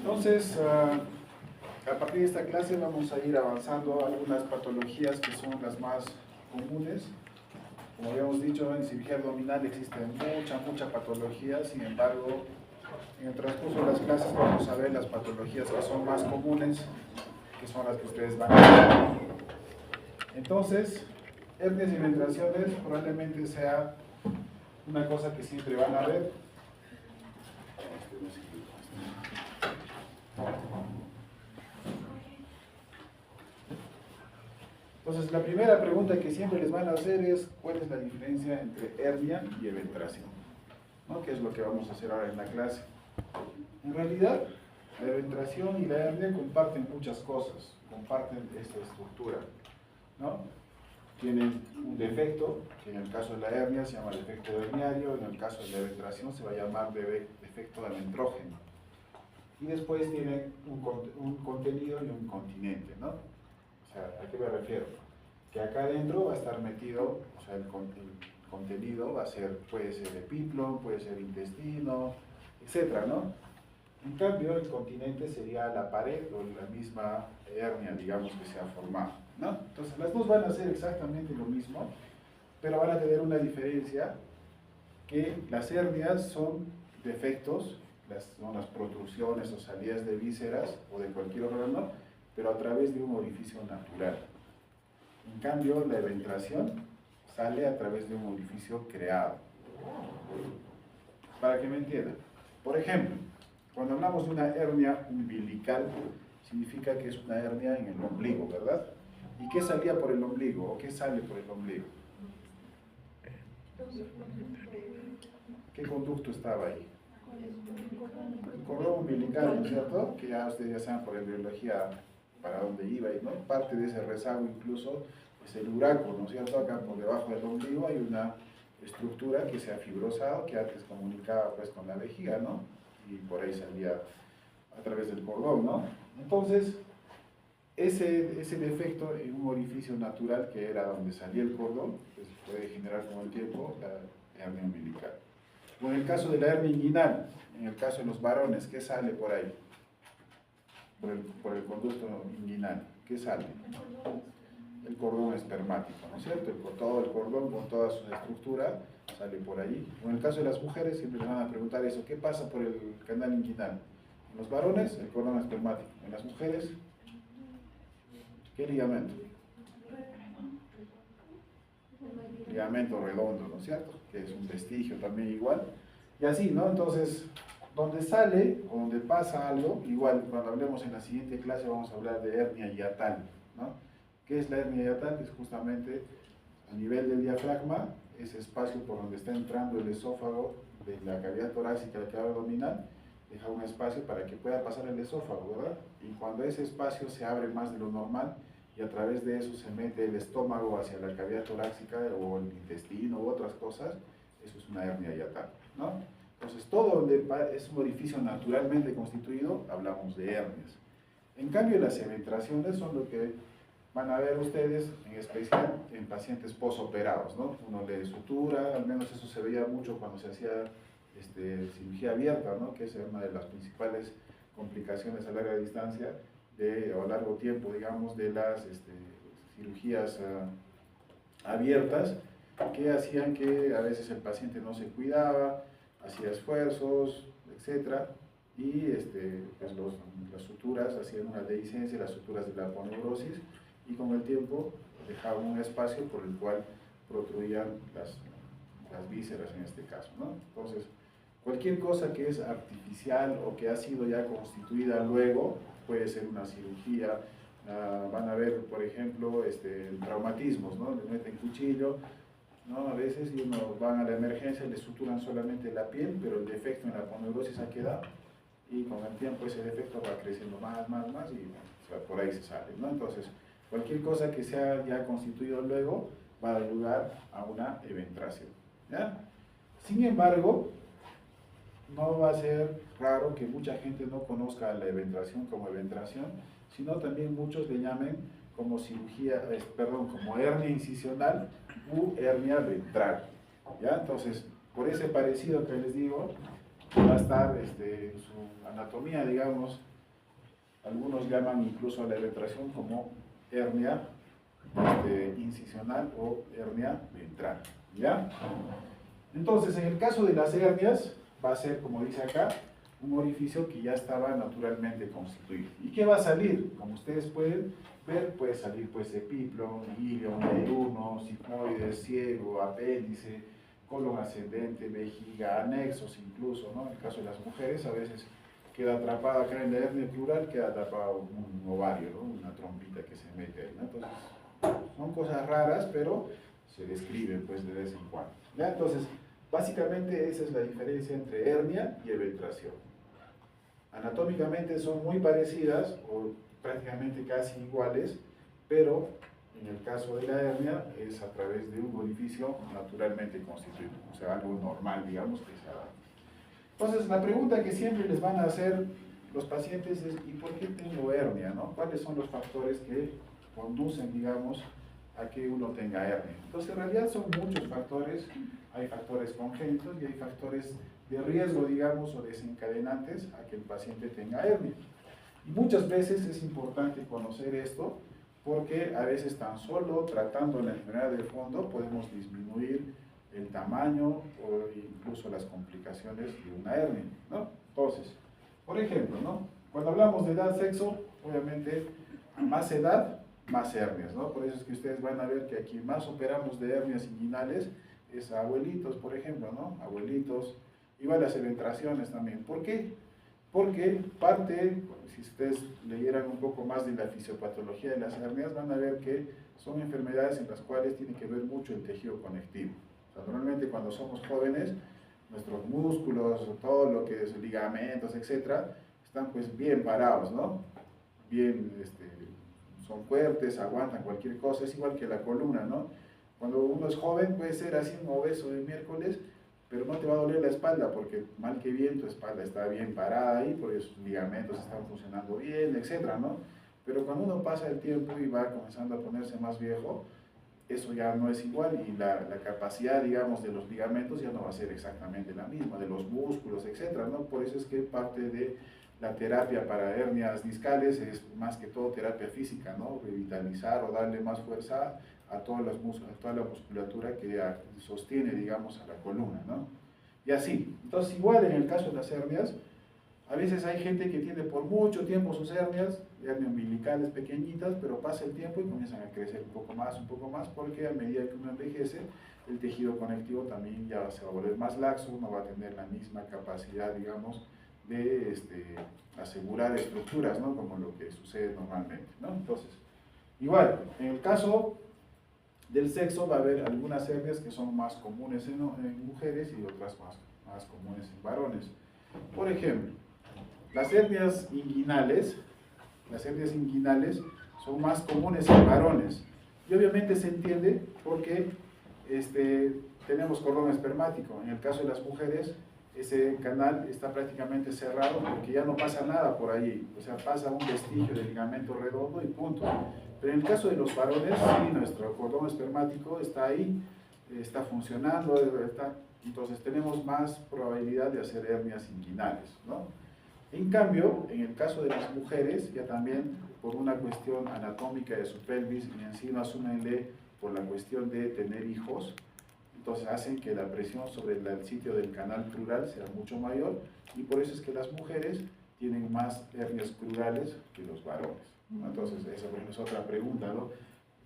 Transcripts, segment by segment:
Entonces, a partir de esta clase vamos a ir avanzando a algunas patologías que son las más comunes. Como habíamos dicho, en cirugía abdominal existe mucha patología, sin embargo, en el transcurso de las clases vamos a ver las patologías que son más comunes, que son las que ustedes van a ver. Entonces, hernias y ventraciones probablemente sea una cosa que siempre van a ver. Entonces, la primera pregunta que siempre les van a hacer es ¿cuál es la diferencia entre hernia y eventración? ¿No? ¿Qué es lo que vamos a hacer ahora en la clase? En realidad, la eventración y la hernia comparten muchas cosas, comparten esta estructura, ¿no? Tienen un defecto, que en el caso de la hernia se llama defecto herniario, en el caso de la eventración se va a llamar defecto aventrógeno. Y después tienen un contenido y un continente, ¿no? O sea, ¿a qué me refiero? Que acá adentro va a estar metido, o sea, el contenido va a ser, puede ser epíplon, puede ser intestino, etcétera, ¿no? En cambio, el continente sería la pared o la misma hernia, digamos, que se ha formado, ¿no? Entonces, las dos van a ser exactamente lo mismo, pero van a tener una diferencia, que las hernias son defectos, son las protrusiones o salidas de vísceras o de cualquier órgano, pero a través de un orificio natural. En cambio, la eventración sale a través de un orificio creado. Para que me entiendan, por ejemplo, cuando hablamos de una hernia umbilical, significa que es una hernia en el ombligo, ¿verdad? ¿Y qué salía por el ombligo o qué sale por el ombligo? ¿Qué conducto estaba ahí? El cordón umbilical, ¿no es cierto? Que ya ustedes ya saben por la biología para dónde iba, ¿no? Parte de ese rezago incluso es el uraco, ¿no es cierto? Acá por debajo del ombligo hay una estructura que se ha fibrosado, que antes comunicaba pues con la vejiga, ¿no? Y por ahí salía a través del cordón, ¿no? Entonces, ese defecto en un orificio natural que era donde salía el cordón, pues puede generar con el tiempo la hernia umbilical. O en el caso de la hernia inguinal, en el caso de los varones, ¿qué sale por ahí? Por el conducto inguinal, ¿qué sale? El cordón espermático, ¿no es cierto? Todo el cordón con toda su estructura sale por ahí. O en el caso de las mujeres siempre les van a preguntar eso, ¿qué pasa por el canal inguinal? En los varones, el cordón espermático. En las mujeres, ¿qué ligamento? Ligamento redondo, ¿no es cierto? Que es un vestigio también igual. Y así, ¿no? Entonces, donde sale o donde pasa algo, igual cuando hablemos en la siguiente clase vamos a hablar de hernia hiatal, ¿no? ¿Qué es la hernia hiatal? Es justamente a nivel del diafragma, ese espacio por donde está entrando el esófago de la cavidad torácica, la cavidad abdominal, deja un espacio para que pueda pasar el esófago, ¿verdad? Y cuando ese espacio se abre más de lo normal y a través de eso se mete el estómago hacia la cavidad torácica o el intestino u otras cosas, eso es una hernia hiatal, ¿no? Entonces, todo donde es un orificio naturalmente constituido, hablamos de hernias. En cambio, las eventraciones son lo que van a ver ustedes, en especial en pacientes posoperados, ¿no? Uno le sutura, al menos eso se veía mucho cuando se hacía cirugía abierta, ¿no? Que es una de las principales complicaciones a larga distancia o a largo tiempo, digamos, de las cirugías abiertas, que hacían que a veces el paciente no se cuidaba, hacía esfuerzos, etcétera, y pues las suturas hacían una dehiscencia, las suturas de la aponeurosis, y con el tiempo dejaban un espacio por el cual protruían las vísceras en este caso, ¿no? Entonces, cualquier cosa que es artificial o que ha sido ya constituida luego, puede ser una cirugía, van a ver, por ejemplo, traumatismos, ¿no? Le meten cuchillo, ¿no? A veces y uno van a la emergencia, le suturan solamente la piel, pero el defecto en la aponeurosis ha quedado, y con el tiempo ese defecto va creciendo más, y o sea, por ahí se sale, ¿no? Entonces, cualquier cosa que se haya ya constituido luego va a dar lugar a una eventración, ¿ya? Sin embargo, no va a ser raro que mucha gente no conozca la eventración como eventración, sino también muchos le llamen como como hernia incisional u hernia ventral, ¿ya? Entonces, por ese parecido que les digo, va a estar su anatomía, digamos, Algunos llaman incluso a la eventración como hernia incisional o hernia ventral, ¿ya? Entonces, en el caso de las hernias, va a ser, como dice acá, un orificio que ya estaba naturalmente constituido. ¿Y qué va a salir? Como ustedes pueden ver, puede salir pues epíplon, ilion, diurno, sigmoides, ciego, apéndice, colon ascendente, vejiga, anexos incluso, ¿no? En el caso de las mujeres, a veces queda atrapada acá en la hernia plural, queda atrapado un ovario, ¿no? Una trompita que se mete ahí, ¿no? Entonces, son cosas raras, pero se describen pues de vez en cuando, ¿ya? Entonces, básicamente esa es la diferencia entre hernia y eventración. Anatómicamente son muy parecidas o prácticamente casi iguales, pero en el caso de la hernia es a través de un orificio naturalmente constituido, o sea, algo normal, digamos, que se ha dado. Entonces, la pregunta que siempre les van a hacer los pacientes es, ¿y por qué tengo hernia, no? ¿Cuáles son los factores que conducen, digamos, a que uno tenga hernia? Entonces, en realidad son muchos factores. Hay factores congénitos y hay factores de riesgo, digamos, o desencadenantes a que el paciente tenga hernia. Y muchas veces es importante conocer esto porque a veces tan solo tratando la enfermedad de fondo podemos disminuir el tamaño o incluso las complicaciones de una hernia, ¿no? Entonces, por ejemplo, ¿no? Cuando hablamos de edad, sexo, obviamente, a más edad, más hernias, ¿no? Por eso es que ustedes van a ver que aquí más operamos de hernias inguinales es a abuelitos, por ejemplo, ¿no? Abuelitos, igual las eventraciones también. ¿Por qué? Porque parte, si ustedes leyeran un poco más de la fisiopatología de las hernias, van a ver que son enfermedades en las cuales tiene que ver mucho el tejido conectivo. O sea, normalmente cuando somos jóvenes, nuestros músculos, todo lo que es ligamentos, etcétera, están pues bien parados, ¿no? Bien, son fuertes, aguantan cualquier cosa, es igual que la columna, ¿no? Cuando uno es joven puede ser así un obeso de miércoles, pero no te va a doler la espalda porque mal que bien tu espalda está bien parada ahí, porque sus ligamentos están funcionando bien, etcétera, ¿no? Pero cuando uno pasa el tiempo y va comenzando a ponerse más viejo, eso ya no es igual y la capacidad, digamos, de los ligamentos ya no va a ser exactamente la misma, de los músculos, etcétera, ¿no? Por eso es que parte de la terapia para hernias discales es más que todo terapia física, ¿no? Revitalizar o darle más fuerza a todas las a toda la musculatura que sostiene, digamos, a la columna, ¿no? Y así. Entonces, igual en el caso de las hernias, a veces hay gente que tiene por mucho tiempo sus hernias umbilicales pequeñitas, pero pasa el tiempo y comienzan a crecer un poco más, porque a medida que uno envejece, el tejido conectivo también ya se va a volver más laxo, no va a tener la misma capacidad, digamos, de asegurar estructuras, ¿no? Como lo que sucede normalmente, ¿no? Entonces, igual, en el caso del sexo va a haber algunas hernias que son más comunes en mujeres y otras más comunes en varones. Por ejemplo, las hernias inguinales son más comunes en varones. Y obviamente se entiende porque tenemos cordón espermático. En el caso de las mujeres, ese canal está prácticamente cerrado porque ya no pasa nada por allí. O sea, pasa un vestigio de ligamento redondo y punto. Pero en el caso de los varones, sí, nuestro cordón espermático está ahí, está funcionando, entonces tenemos más probabilidad de hacer hernias inguinales, ¿no? En cambio, en el caso de las mujeres, ya también por una cuestión anatómica de su pelvis y encima asúmenle por la cuestión de tener hijos, entonces hacen que la presión sobre el sitio del canal crural sea mucho mayor y por eso es que las mujeres tienen más hernias crurales que los varones, ¿no? Entonces esa es otra pregunta, ¿no?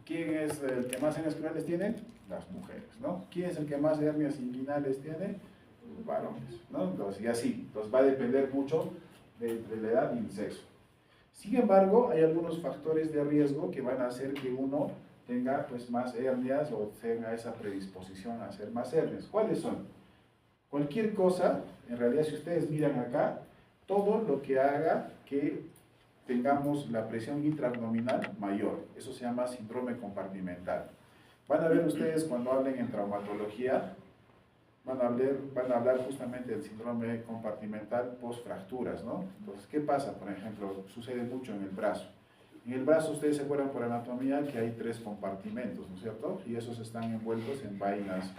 ¿Quién es el que más hernias crurales tiene? Las mujeres, ¿no? ¿Quién es el que más hernias inguinales tiene? Los varones, ¿no? Entonces, y así, entonces va a depender mucho de la edad y el sexo. Sin embargo, hay algunos factores de riesgo que van a hacer que uno tenga pues más hernias o tenga esa predisposición a hacer más hernias. ¿Cuáles son? Cualquier cosa, en realidad si ustedes miran acá, todo lo que haga que tengamos la presión intraabdominal mayor, eso se llama síndrome compartimental. Van a ver ustedes cuando hablen en traumatología, van a hablar justamente del síndrome compartimental post-fracturas, ¿no? Entonces, ¿qué pasa? Por ejemplo, sucede mucho en el brazo. En el brazo, ustedes se acuerdan por anatomía que hay 3 compartimentos, ¿no es cierto? Y esos están envueltos en vainas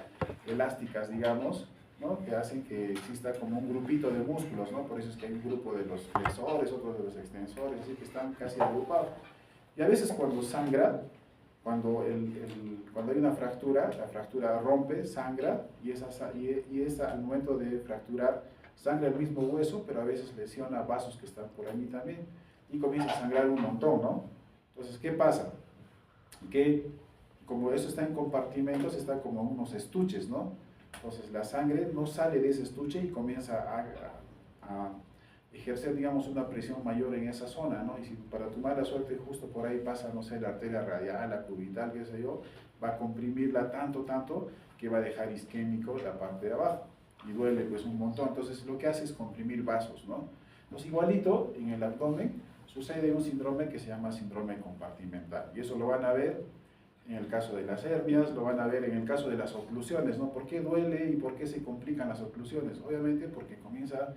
elásticas, digamos, ¿no? Que hacen que exista como un grupito de músculos, ¿no? Por eso es que hay un grupo de los flexores, otro de los extensores, así que están casi agrupados. Y a veces cuando sangra, cuando hay una fractura, la fractura rompe, sangra, y esa al momento de fracturar sangra el mismo hueso, pero a veces lesiona vasos que están por allí también, y comienza a sangrar un montón, ¿no? Entonces, ¿qué pasa? Que como eso está en compartimentos, está como unos estuches, ¿no? Entonces la sangre no sale de ese estuche y comienza a ejercer, digamos, una presión mayor en esa zona, ¿no? Y si para tu mala suerte justo por ahí pasa, no sé, la arteria radial, la cubital, qué sé yo, va a comprimirla tanto, que va a dejar isquémico la parte de abajo y duele pues un montón. Entonces lo que hace es comprimir vasos, ¿no? Entonces igualito en el abdomen sucede un síndrome que se llama síndrome compartimental, y eso lo van a ver en el caso de las hernias, lo van a ver en el caso de las oclusiones, ¿no? ¿Por qué duele y por qué se complican las oclusiones? Obviamente porque comienza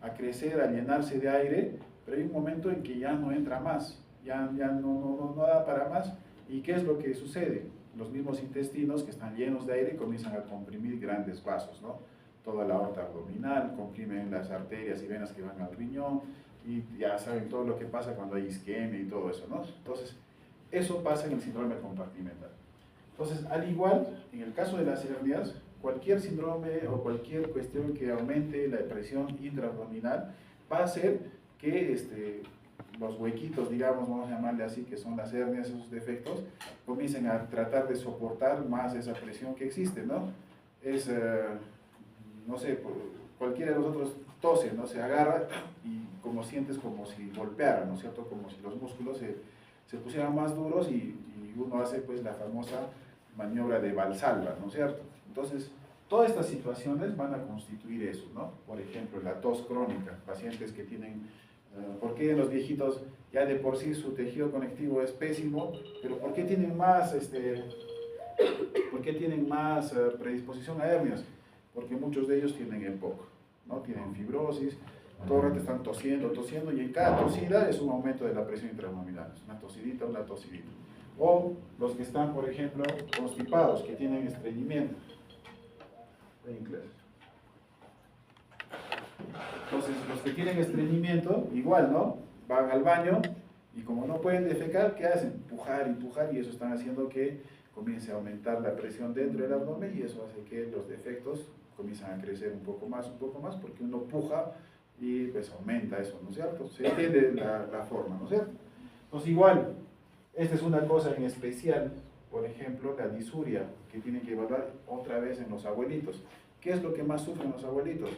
a crecer, a llenarse de aire, pero hay un momento en que ya no entra más, ya no da para más. ¿Y qué es lo que sucede? Los mismos intestinos que están llenos de aire comienzan a comprimir grandes vasos, ¿no? Toda la aorta abdominal, comprimen las arterias y venas que van al riñón, y ya saben todo lo que pasa cuando hay isquemia y todo eso, ¿no? Entonces, eso pasa en el síndrome compartimental. Entonces, al igual, en el caso de las hernias, cualquier síndrome o cualquier cuestión que aumente la presión intraabdominal va a hacer que los huequitos, digamos, vamos a llamarle así, que son las hernias, esos defectos, comiencen a tratar de soportar más esa presión que existe, ¿no? No sé, cualquiera de nosotros tose, ¿no? Se agarra y como sientes como si golpeara, ¿no es cierto? Como si los músculos se pusieran más duros y uno hace pues la famosa maniobra de Valsalva, ¿no es cierto? Entonces, todas estas situaciones van a constituir eso, ¿no? Por ejemplo, la tos crónica, pacientes que tienen, ¿por qué los viejitos ya de por sí su tejido conectivo es pésimo, pero ¿por qué tienen más, predisposición a hernias? Porque muchos de ellos tienen EPOC, ¿no? Tienen fibrosis, todo el rato están tosiendo, y en cada tosida es un aumento de la presión intraabdominal, es una tosidita. O los que están, por ejemplo, constipados, que tienen estreñimiento. En inglés. Entonces, los que tienen estreñimiento, igual, ¿no? Van al baño y como no pueden defecar, ¿qué hacen? Empujar, y eso están haciendo que comience a aumentar la presión dentro del abdomen, y eso hace que los defectos comienzan a crecer un poco más, porque uno puja y pues aumenta eso, ¿no es cierto? Se entiende la forma, ¿no es cierto? Entonces igual, esta es una cosa en especial, por ejemplo, la disuria, que tienen que evaluar otra vez en los abuelitos. ¿Qué es lo que más sufren los abuelitos?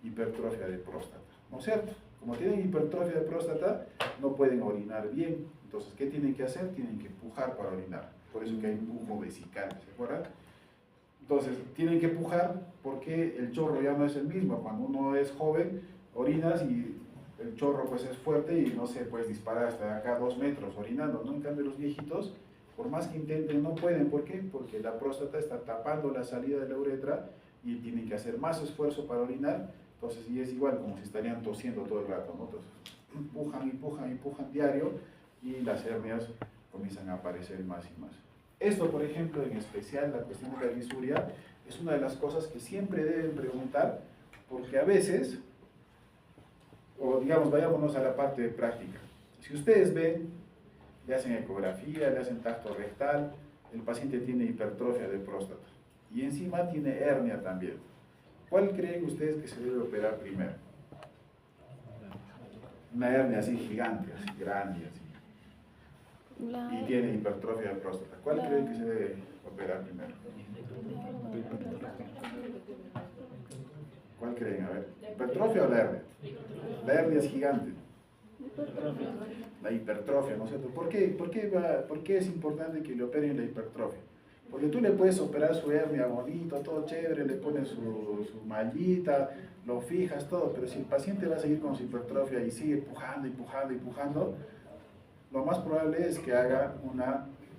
Hipertrofia de próstata, ¿no es cierto? Como tienen hipertrofia de próstata, no pueden orinar bien. Entonces, ¿qué tienen que hacer? Tienen que pujar para orinar. Por eso que hay empujo vesical, ¿se acuerdan? Entonces, tienen que pujar porque el chorro ya no es el mismo. Cuando uno es joven, orinas y el chorro pues es fuerte y no se puede disparar hasta acá 2 metros orinando, ¿no? En cambio los viejitos, por más que intenten, no pueden. ¿Por qué? Porque la próstata está tapando la salida de la uretra y tienen que hacer más esfuerzo para orinar. Entonces, y es igual como si estarían tosiendo todo el rato, ¿no? Entonces, empujan diario, y las hernias comienzan a aparecer más y más. Esto, por ejemplo, en especial la cuestión de la disuria, es una de las cosas que siempre deben preguntar, porque a veces, o digamos, vayámonos a la parte práctica. Si ustedes ven, le hacen ecografía, le hacen tacto rectal, el paciente tiene hipertrofia de próstata y encima tiene hernia también. ¿Cuál creen ustedes que se debe operar primero? Una hernia así gigante, así grande, así. Y tiene hipertrofia de próstata. ¿Cuál creen que se debe operar primero? ¿Cuál creen? A ver, ¿hipertrofia o la hernia? La hernia es gigante. La hipertrofia, ¿no es cierto? ¿Por qué es importante que le operen la hipertrofia? Porque tú le puedes operar su hernia bonito, todo chévere, le pones su mallita, lo fijas, todo, pero si el paciente va a seguir con su hipertrofia y sigue empujando, lo más probable es que haga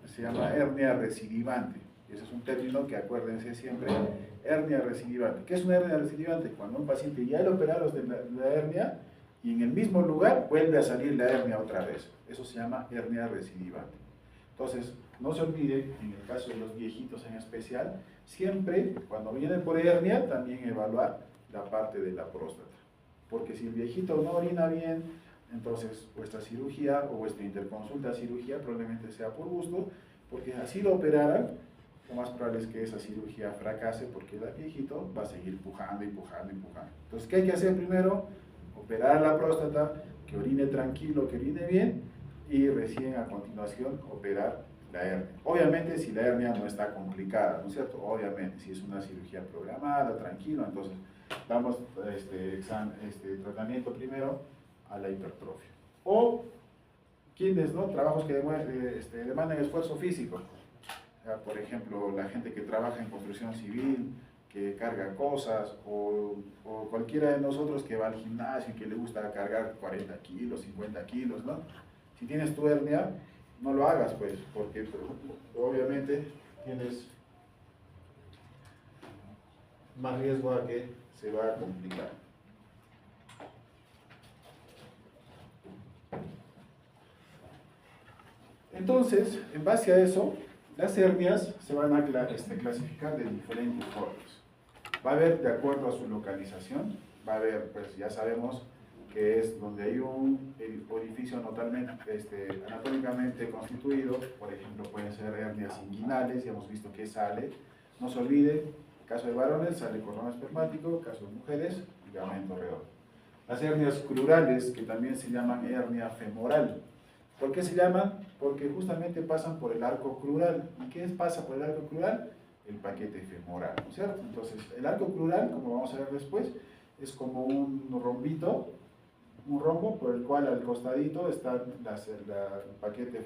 se llama hernia recidivante. Ese es un término que acuérdense siempre, hernia recidivante. ¿Qué es una hernia recidivante? Cuando un paciente ya le operaron de la hernia y en el mismo lugar vuelve a salir la hernia otra vez. Eso se llama hernia recidivante. Entonces, no se olvide, en el caso de los viejitos en especial, siempre cuando viene por hernia, también evaluar la parte de la próstata. Porque si el viejito no orina bien, entonces vuestra cirugía o vuestra interconsulta cirugía probablemente sea por gusto, porque así lo operaran, lo más probable es que esa cirugía fracase porque el viejito va a seguir empujando. Entonces, ¿qué hay que hacer primero? Operar la próstata, que orine tranquilo, que orine bien, y recién a continuación operar la hernia. Obviamente si la hernia no está complicada, ¿no es cierto? Obviamente, si es una cirugía programada, tranquilo, entonces damos tratamiento primero a la hipertrofia. O quienes, ¿no? Trabajos que demandan esfuerzo físico. Por ejemplo, la gente que trabaja en construcción civil, que carga cosas, o cualquiera de nosotros que va al gimnasio y que le gusta cargar 40 kilos, 50 kilos, ¿no? Si tienes tu hernia, no lo hagas, pues, porque obviamente tienes más riesgo a que se va a complicar. Entonces, en base a eso, las hernias se van a clasificar de diferentes formas. Va a haber, de acuerdo a su localización, va a haber, pues ya sabemos que es donde hay un orificio anatómicamente constituido, por ejemplo, pueden ser hernias inguinales, ya hemos visto que sale. No se olvide, en caso de varones sale cordón espermático, en caso de mujeres, ligamento redondo. Las hernias crurales, que también se llaman hernia femoral. ¿Por qué se llaman? Porque justamente pasan por el arco crural. ¿Y qué pasa por el arco crural? El paquete femoral, ¿no es cierto? Entonces, el arco crural, como vamos a ver después, es como un rombito, un rombo por el cual al costadito está el paquete,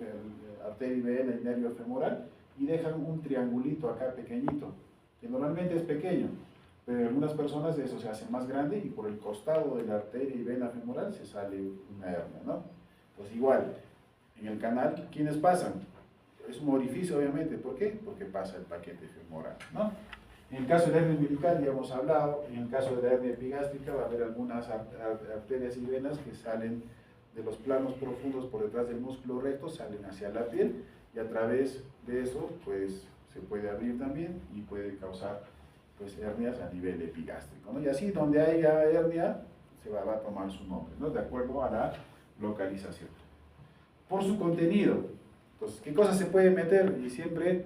arteria y vena y nervio femoral, y dejan un triangulito acá pequeñito, que normalmente es pequeño, pero en algunas personas eso se hace más grande y por el costado de la arteria y vena femoral se sale una hernia, ¿no? Pues igual, en el canal, ¿quiénes pasan? Es un orificio, obviamente. ¿Por qué? Porque pasa el paquete femoral, ¿no? En el caso de la hernia umbilical ya hemos hablado, en el caso de la hernia epigástrica va a haber algunas arterias y venas que salen de los planos profundos por detrás del músculo recto, salen hacia la piel y a través de eso pues se puede abrir también y puede causar pues hernias a nivel epigástrico, ¿no? Y así donde haya hernia se va a tomar su nombre, ¿no? De acuerdo a la localización. Por su contenido, entonces, ¿qué cosas se puede meter? Y siempre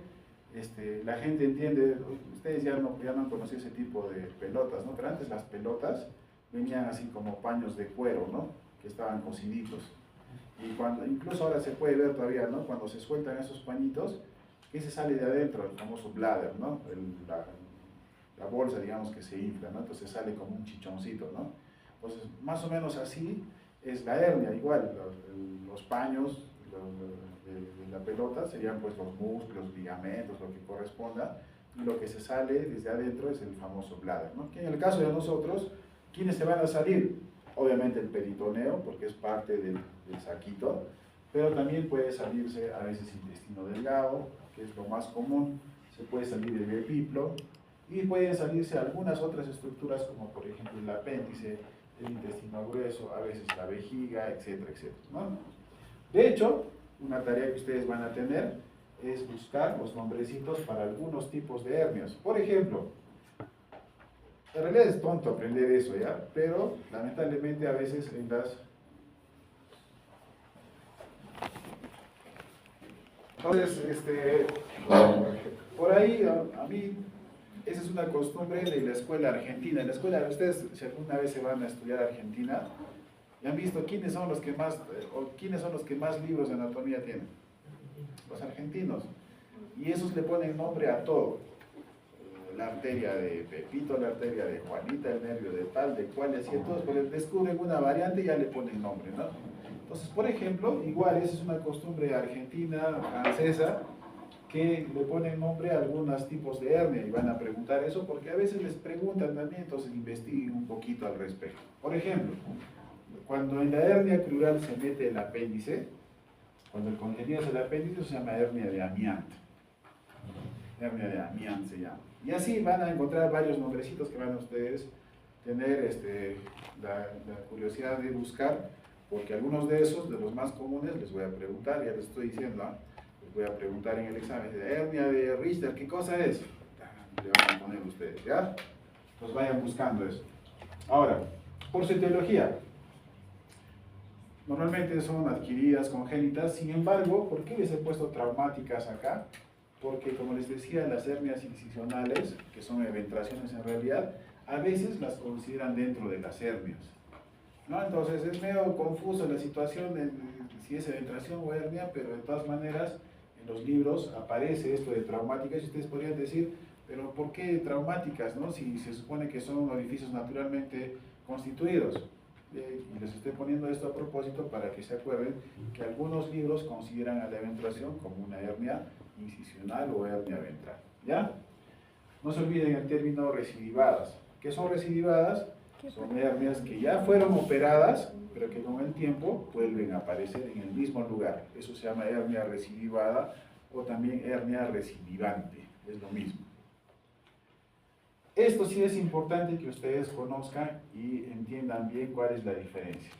la gente entiende, ustedes ya no han conocido ese tipo de pelotas, ¿no? Pero antes las pelotas venían así como paños de cuero, ¿no? Que estaban cosiditos. Y incluso ahora se puede ver todavía, ¿no? Cuando se sueltan esos pañitos, ¿qué se sale de adentro? El famoso bladder, ¿no? La bolsa, digamos, que se infla, ¿no? Entonces sale como un chichoncito, ¿no? Entonces, más o menos así es la hernia, igual, los paños de la pelota serían pues los músculos, ligamentos, lo que corresponda, y lo que se sale desde adentro es el famoso bladder, ¿no? Que en el caso de nosotros, ¿quiénes se van a salir? Obviamente el peritoneo, porque es parte del saquito, pero también puede salirse a veces intestino delgado, que es lo más común, se puede salir el epiplo, y pueden salirse algunas otras estructuras como por ejemplo el apéndice, el intestino grueso, a veces la vejiga, etcétera, etcétera, ¿no? De hecho, una tarea que ustedes van a tener es buscar los nombrecitos para algunos tipos de hernias. Por ejemplo, en realidad es tonto aprender eso, ¿ya? Pero lamentablemente a veces en las... Entonces, por ahí a mí, esa es una costumbre de la escuela argentina. En la escuela, ustedes si alguna vez se van a estudiar a Argentina, ¿ya han visto quiénes son los que más libros de anatomía tienen? Los argentinos. Y esos le ponen nombre a todo. La arteria de Pepito, la arteria de Juanita, el nervio de tal, de cual, y así, entonces pues, descubren una variante y ya le ponen nombre, ¿no? Entonces, por ejemplo, igual esa es una costumbre argentina, francesa, que le ponen nombre a algunos tipos de hernia y van a preguntar eso porque a veces les preguntan también, entonces investiguen un poquito al respecto. Por ejemplo, cuando en la hernia crural se mete el apéndice, cuando el contenido es el apéndice, se llama hernia de Amiant. Hernia de Amiant se llama. Y así van a encontrar varios nombrecitos que van a ustedes tener la curiosidad de buscar, porque algunos de esos, de los más comunes, les voy a preguntar, ya les estoy diciendo, Les voy a preguntar en el examen, hernia de Richter, ¿qué cosa es? Le van a poner ustedes, ¿ya? Pues vayan buscando eso. Ahora, por su etiología, normalmente son adquiridas, congénitas, sin embargo, ¿por qué les he puesto traumáticas acá? Porque, como les decía, las hernias incisionales, que son eventraciones en realidad, a veces las consideran dentro de las hernias, ¿no? Entonces es medio confuso la situación de si es eventración o hernia, pero de todas maneras en los libros aparece esto de traumáticas y ustedes podrían decir, pero ¿por qué traumáticas, no? Si se supone que son orificios naturalmente constituidos. Y les estoy poniendo esto a propósito para que se acuerden que algunos libros consideran a la eventración como una hernia incisional o hernia ventral, ¿ya? No se olviden el término recidivadas. ¿Qué son recidivadas? Son hernias que ya fueron operadas, pero que con el tiempo vuelven a aparecer en el mismo lugar. Eso se llama hernia recidivada o también hernia recidivante, es lo mismo. Esto sí es importante que ustedes conozcan y entiendan bien cuál es la diferencia.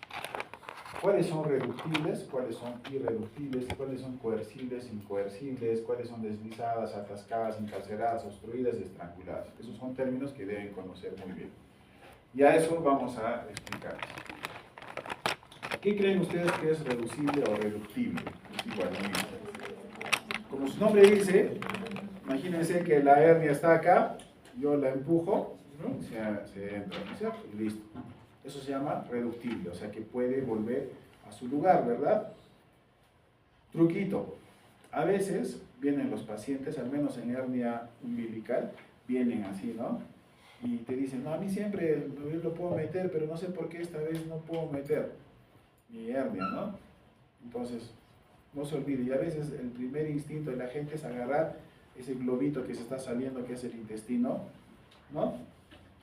¿Cuáles son reductibles? ¿Cuáles son irreductibles? ¿Cuáles son coercibles, incoercibles? ¿Cuáles son deslizadas, atascadas, encarceladas, obstruidas y estranguladas? Esos son términos que deben conocer muy bien. Y a eso vamos a explicarles. ¿Qué creen ustedes que es reducible o reductible? Es igual, lo mismo. Como su nombre dice, imagínense que la hernia está acá, yo la empujo, ¿no? se entra, ¿no es cierto? Y listo. Eso se llama reductible, o sea que puede volver a su lugar, ¿verdad? Truquito. A veces vienen los pacientes, al menos en hernia umbilical, vienen así, ¿no? Y te dicen, no, a mí siempre yo lo puedo meter, pero no sé por qué esta vez no puedo meter mi hernia, ¿no? Entonces, no se olvide, y a veces el primer instinto de la gente es agarrar ese globito que se está saliendo, que es el intestino, ¿no?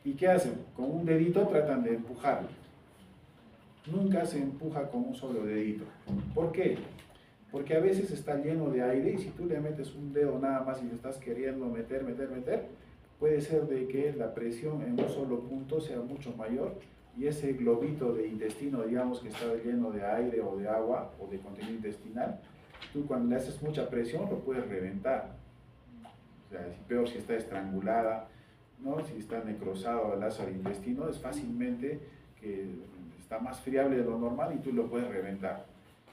¿Y qué hacen? Con un dedito tratan de empujarlo. Nunca se empuja con un solo dedito. ¿Por qué? Porque a veces está lleno de aire y si tú le metes un dedo nada más y le estás queriendo meter, puede ser de que la presión en un solo punto sea mucho mayor y ese globito de intestino, digamos que está lleno de aire o de agua o de contenido intestinal, tú cuando le haces mucha presión lo puedes reventar. O sea, peor si está estrangulada, ¿no? Si está necrosado el lazo del intestino, es fácilmente que está más friable de lo normal y tú lo puedes reventar.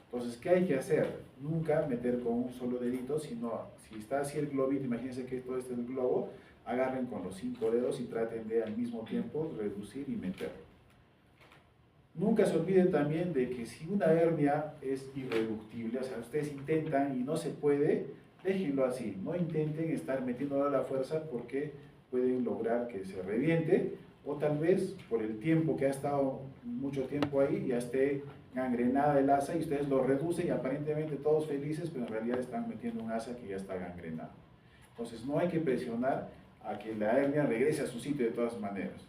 Entonces, ¿qué hay que hacer? Nunca meter con un solo dedito, sino si está así el globito, imagínense que todo este es el globo, agarren con los 5 dedos y traten de al mismo tiempo reducir y meter. Nunca se olviden también de que si una hernia es irreductible, o sea, ustedes intentan y no se puede, déjenlo así, no intenten estar metiéndolo a la fuerza porque pueden lograr que se reviente o tal vez por el tiempo que ha estado mucho tiempo ahí ya esté gangrenada el asa y ustedes lo reducen y aparentemente todos felices, pero en realidad están metiendo un asa que ya está gangrenada. Entonces no hay que presionar a que la hernia regrese a su sitio de todas maneras.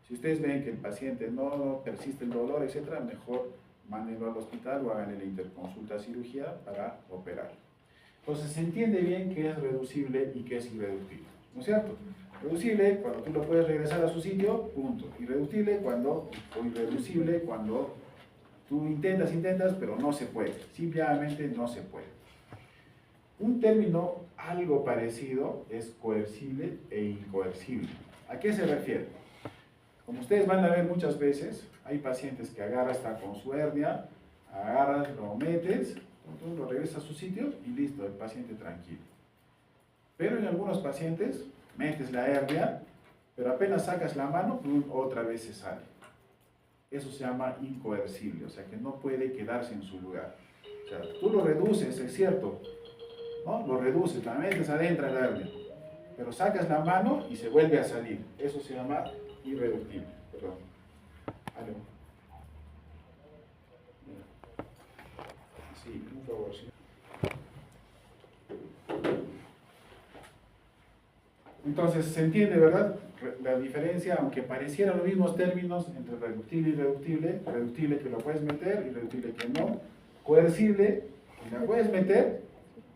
Si ustedes ven que el paciente no persiste el dolor, etc., mejor mándenlo al hospital o háganle la interconsulta cirugía para operar. Entonces se entiende bien qué es reducible y qué es irreductible, ¿no es cierto? Reducible cuando tú lo puedes regresar a su sitio, punto. Irreductible o irreducible cuando tú intentas, pero no se puede. Simplemente no se puede. Un término algo parecido es coercible e incoercible. ¿A qué se refiere? Como ustedes van a ver muchas veces, hay pacientes que agarras, está con su hernia, agarras, lo metes, entonces lo regresas a su sitio y listo, el paciente tranquilo. Pero en algunos pacientes, metes la hernia, pero apenas sacas la mano, otra vez se sale. Eso se llama incoercible, o sea que no puede quedarse en su lugar. O sea, tú lo reduces, es cierto, ¿no? Lo reduces, la metes adentro de la hernia, pero sacas la mano y se vuelve a salir. Eso se llama irreductible. Perdón. Aló. Sí, un favor, sí. Entonces, se entiende, ¿verdad? La diferencia, aunque parecieran los mismos términos entre reductible y irreductible, reductible que lo puedes meter, irreductible que no, coercible, que la puedes meter,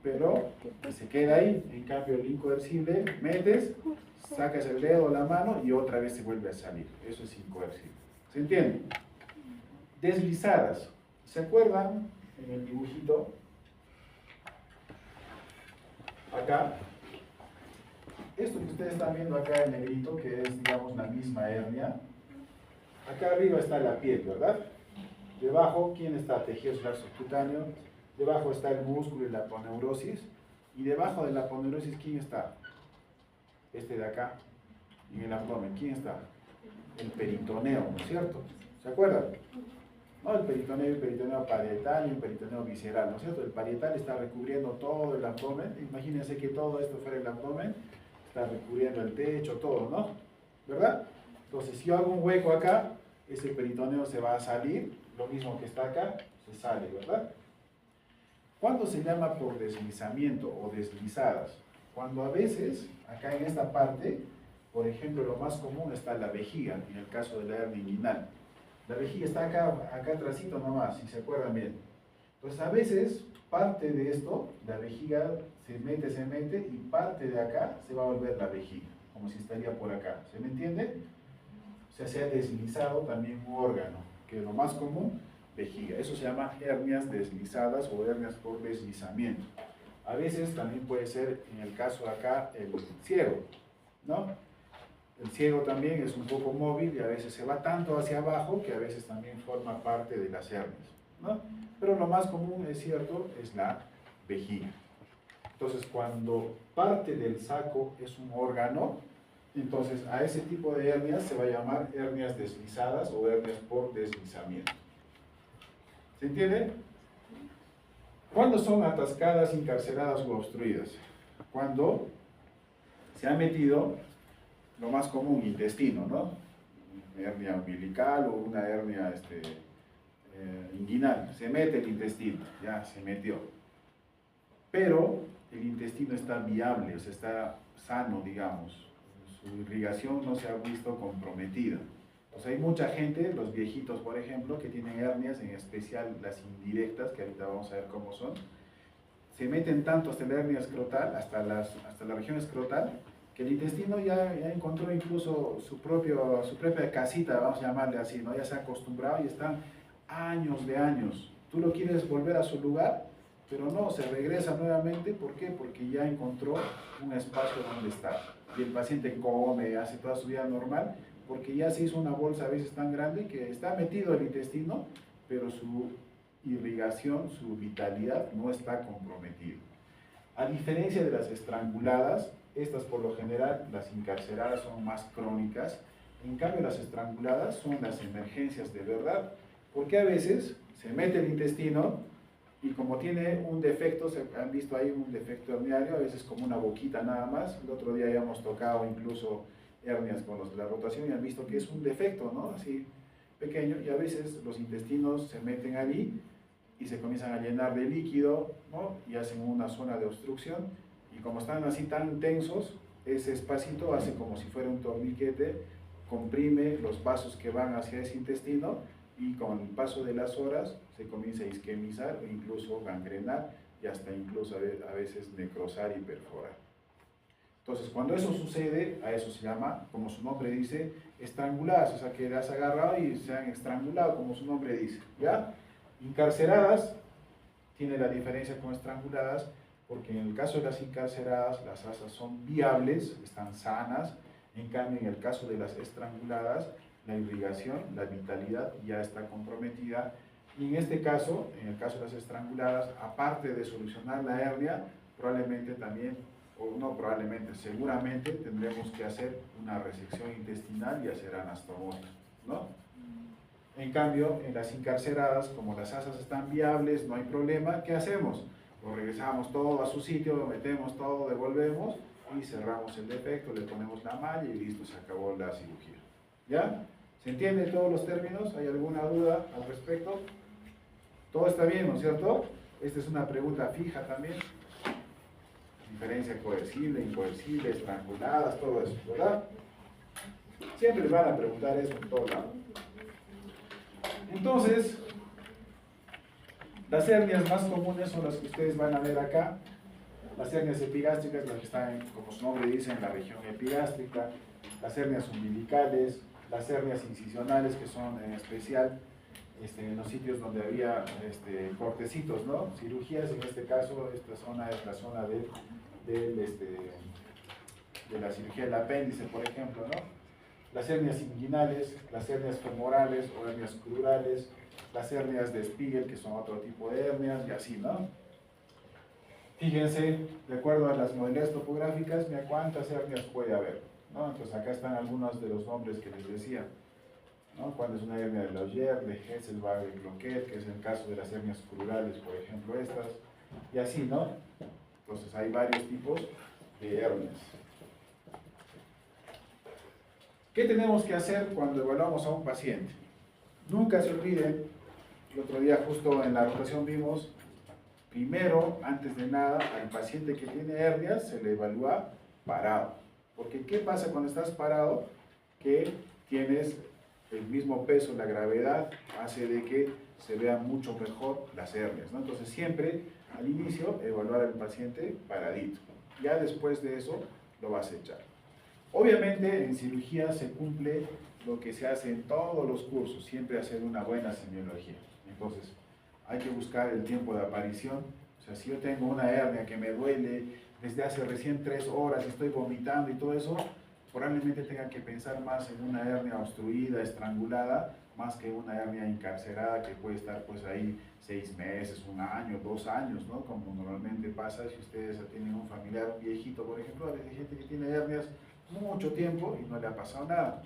pero que se queda ahí. En cambio, el incoercible, metes, sacas el dedo o la mano y otra vez se vuelve a salir. Eso es incoercible. ¿Se entiende? Deslizadas. ¿Se acuerdan en el dibujito? acá, esto que ustedes están viendo acá en negrito, que es, digamos, la misma hernia, acá arriba está la piel, ¿verdad? Debajo, ¿quién está? Tejido celular subcutáneo. Debajo está el músculo y la aponeurosis. Y debajo de la aponeurosis, ¿quién está? Este de acá, en el abdomen. ¿Quién está? El peritoneo, ¿no es cierto? ¿Se acuerdan? ¿No? El peritoneo parietal y el peritoneo visceral, ¿no es cierto? El parietal está recubriendo todo el abdomen. Imagínense que todo esto fuera el abdomen. Está recubriendo el techo, todo, ¿no? ¿Verdad? Entonces, si yo hago un hueco acá, ese peritoneo se va a salir, lo mismo que está acá, se sale, ¿verdad? ¿Cuándo se llama por deslizamiento o deslizadas? Cuando a veces, acá en esta parte, por ejemplo, lo más común está la vejiga, en el caso de la hernia inguinal. La vejiga está acá atrásito nomás, si se acuerdan bien. Entonces, a veces, parte de esto, la vejiga se mete, y parte de acá se va a volver la vejiga, como si estaría por acá. ¿Se me entiende? O sea, se ha deslizado también un órgano, que es lo más común, vejiga. Eso se llama hernias deslizadas o hernias por deslizamiento. A veces también puede ser, en el caso de acá, el ciego, ¿no? El ciego también es un poco móvil y a veces se va tanto hacia abajo que a veces también forma parte de las hernias, ¿no? Pero lo más común, es cierto, es la vejiga. Entonces, cuando parte del saco es un órgano, entonces a ese tipo de hernias se va a llamar hernias deslizadas o hernias por deslizamiento. ¿Se entiende? ¿Cuándo son atascadas, encarceladas o obstruidas? Cuando se ha metido, lo más común, intestino, ¿no? Una hernia umbilical o una hernia inguinal. Se mete el intestino, ya se metió. Pero el intestino está viable, o sea, está sano, digamos. Su irrigación no se ha visto comprometida. O sea, hay mucha gente, los viejitos, por ejemplo, que tienen hernias, en especial las indirectas, que ahorita vamos a ver cómo son, se meten tanto hasta la hernia escrotal, hasta la región escrotal, que el intestino ya encontró incluso su propia casita, vamos a llamarle así, ¿no? Ya se ha acostumbrado y están años de años. Tú lo quieres volver a su lugar, pero no, se regresa nuevamente. ¿Por qué? Porque ya encontró un espacio donde estar. Y el paciente come, hace toda su vida normal, porque ya se hizo una bolsa a veces tan grande que está metido el intestino, pero su irrigación, su vitalidad no está comprometida. A diferencia de las estranguladas, estas por lo general, las encarceladas son más crónicas, en cambio las estranguladas son las emergencias de verdad, porque a veces se mete el intestino y como tiene un defecto, se han visto ahí un defecto herniario, a veces como una boquita nada más. El otro día ya hemos tocado incluso hernias con los de la rotación y han visto que es un defecto, ¿no? Así pequeño, y a veces los intestinos se meten allí y se comienzan a llenar de líquido, ¿no? Y hacen una zona de obstrucción, y como están así tan tensos, ese espacito hace como si fuera un torniquete, comprime los vasos que van hacia ese intestino, y con el paso de las horas se comienza a isquemizar o incluso gangrenar y hasta incluso a veces necrosar y perforar. Entonces, cuando eso sucede, a eso se llama, como su nombre dice, estranguladas, o sea que las has agarrado y se han estrangulado, como su nombre dice, ¿ya? Encarceradas, tiene la diferencia con estranguladas, porque en el caso de las encarceradas, las asas son viables, están sanas. En cambio, en el caso de las estranguladas, la irrigación, la vitalidad ya está comprometida. Y en este caso, en el caso de las estranguladas, aparte de solucionar la hernia, probablemente también, o no probablemente, seguramente tendremos que hacer una resección intestinal y hacer anastomosis, ¿no? En cambio, en las encarceradas, como las asas están viables, no hay problema, ¿qué hacemos? Lo regresamos todo a su sitio, lo metemos todo, devolvemos y cerramos el defecto, le ponemos la malla y listo, se acabó la cirugía. ¿Ya? ¿Se entiende todos los términos? ¿Hay alguna duda al respecto? Todo está bien, ¿no es cierto? Esta es una pregunta fija también. Diferencia coercible, incoercible, estranguladas, todo eso, ¿verdad? Siempre les van a preguntar eso en todo lado. Entonces, las hernias más comunes son las que ustedes van a ver acá. Las hernias epigástricas, las que están, como su nombre dice, en la región epigástrica. Las hernias umbilicales, las hernias incisionales, que son en especial en los sitios donde había cortecitos, ¿no? Cirugías, en este caso, esta zona es la zona del de la cirugía del apéndice, por ejemplo, ¿no? Las hernias inguinales, las hernias femorales o hernias crurales, las hernias de Spiegel, que son otro tipo de hernias, y así, ¿no? Fíjense, de acuerdo a las modalidades topográficas, mira cuántas hernias puede haber, ¿no? Entonces acá están algunos de los nombres que les decía, ¿no? Cuando es una hernia de Lauger, de Hesselbach, de Cloquet, que es el caso de las hernias crurales, por ejemplo, estas, y así, ¿no? Entonces hay varios tipos de hernias. ¿Qué tenemos que hacer cuando evaluamos a un paciente? Nunca se olviden, el otro día justo en la rotación vimos, primero, antes de nada, al paciente que tiene hernias se le evalúa parado. Porque ¿qué pasa cuando estás parado? Que tienes el mismo peso, la gravedad hace de que se vean mucho mejor las hernias, ¿no? Entonces siempre al inicio evaluar al paciente paradito. Ya después de eso lo vas a echar. Obviamente en cirugía se cumple lo que se hace en todos los cursos, siempre hacer una buena semiología. Entonces hay que buscar el tiempo de aparición. O sea, si yo tengo una hernia que me duele desde hace recién 3 horas y estoy vomitando y todo eso, probablemente tenga que pensar más en una hernia obstruida, estrangulada, más que una hernia encarcerada que puede estar pues ahí 6 meses, 1 año, 2 años, ¿no? Como normalmente pasa si ustedes tienen un familiar, un viejito, por ejemplo, a veces hay gente que tiene hernias mucho tiempo y no le ha pasado nada.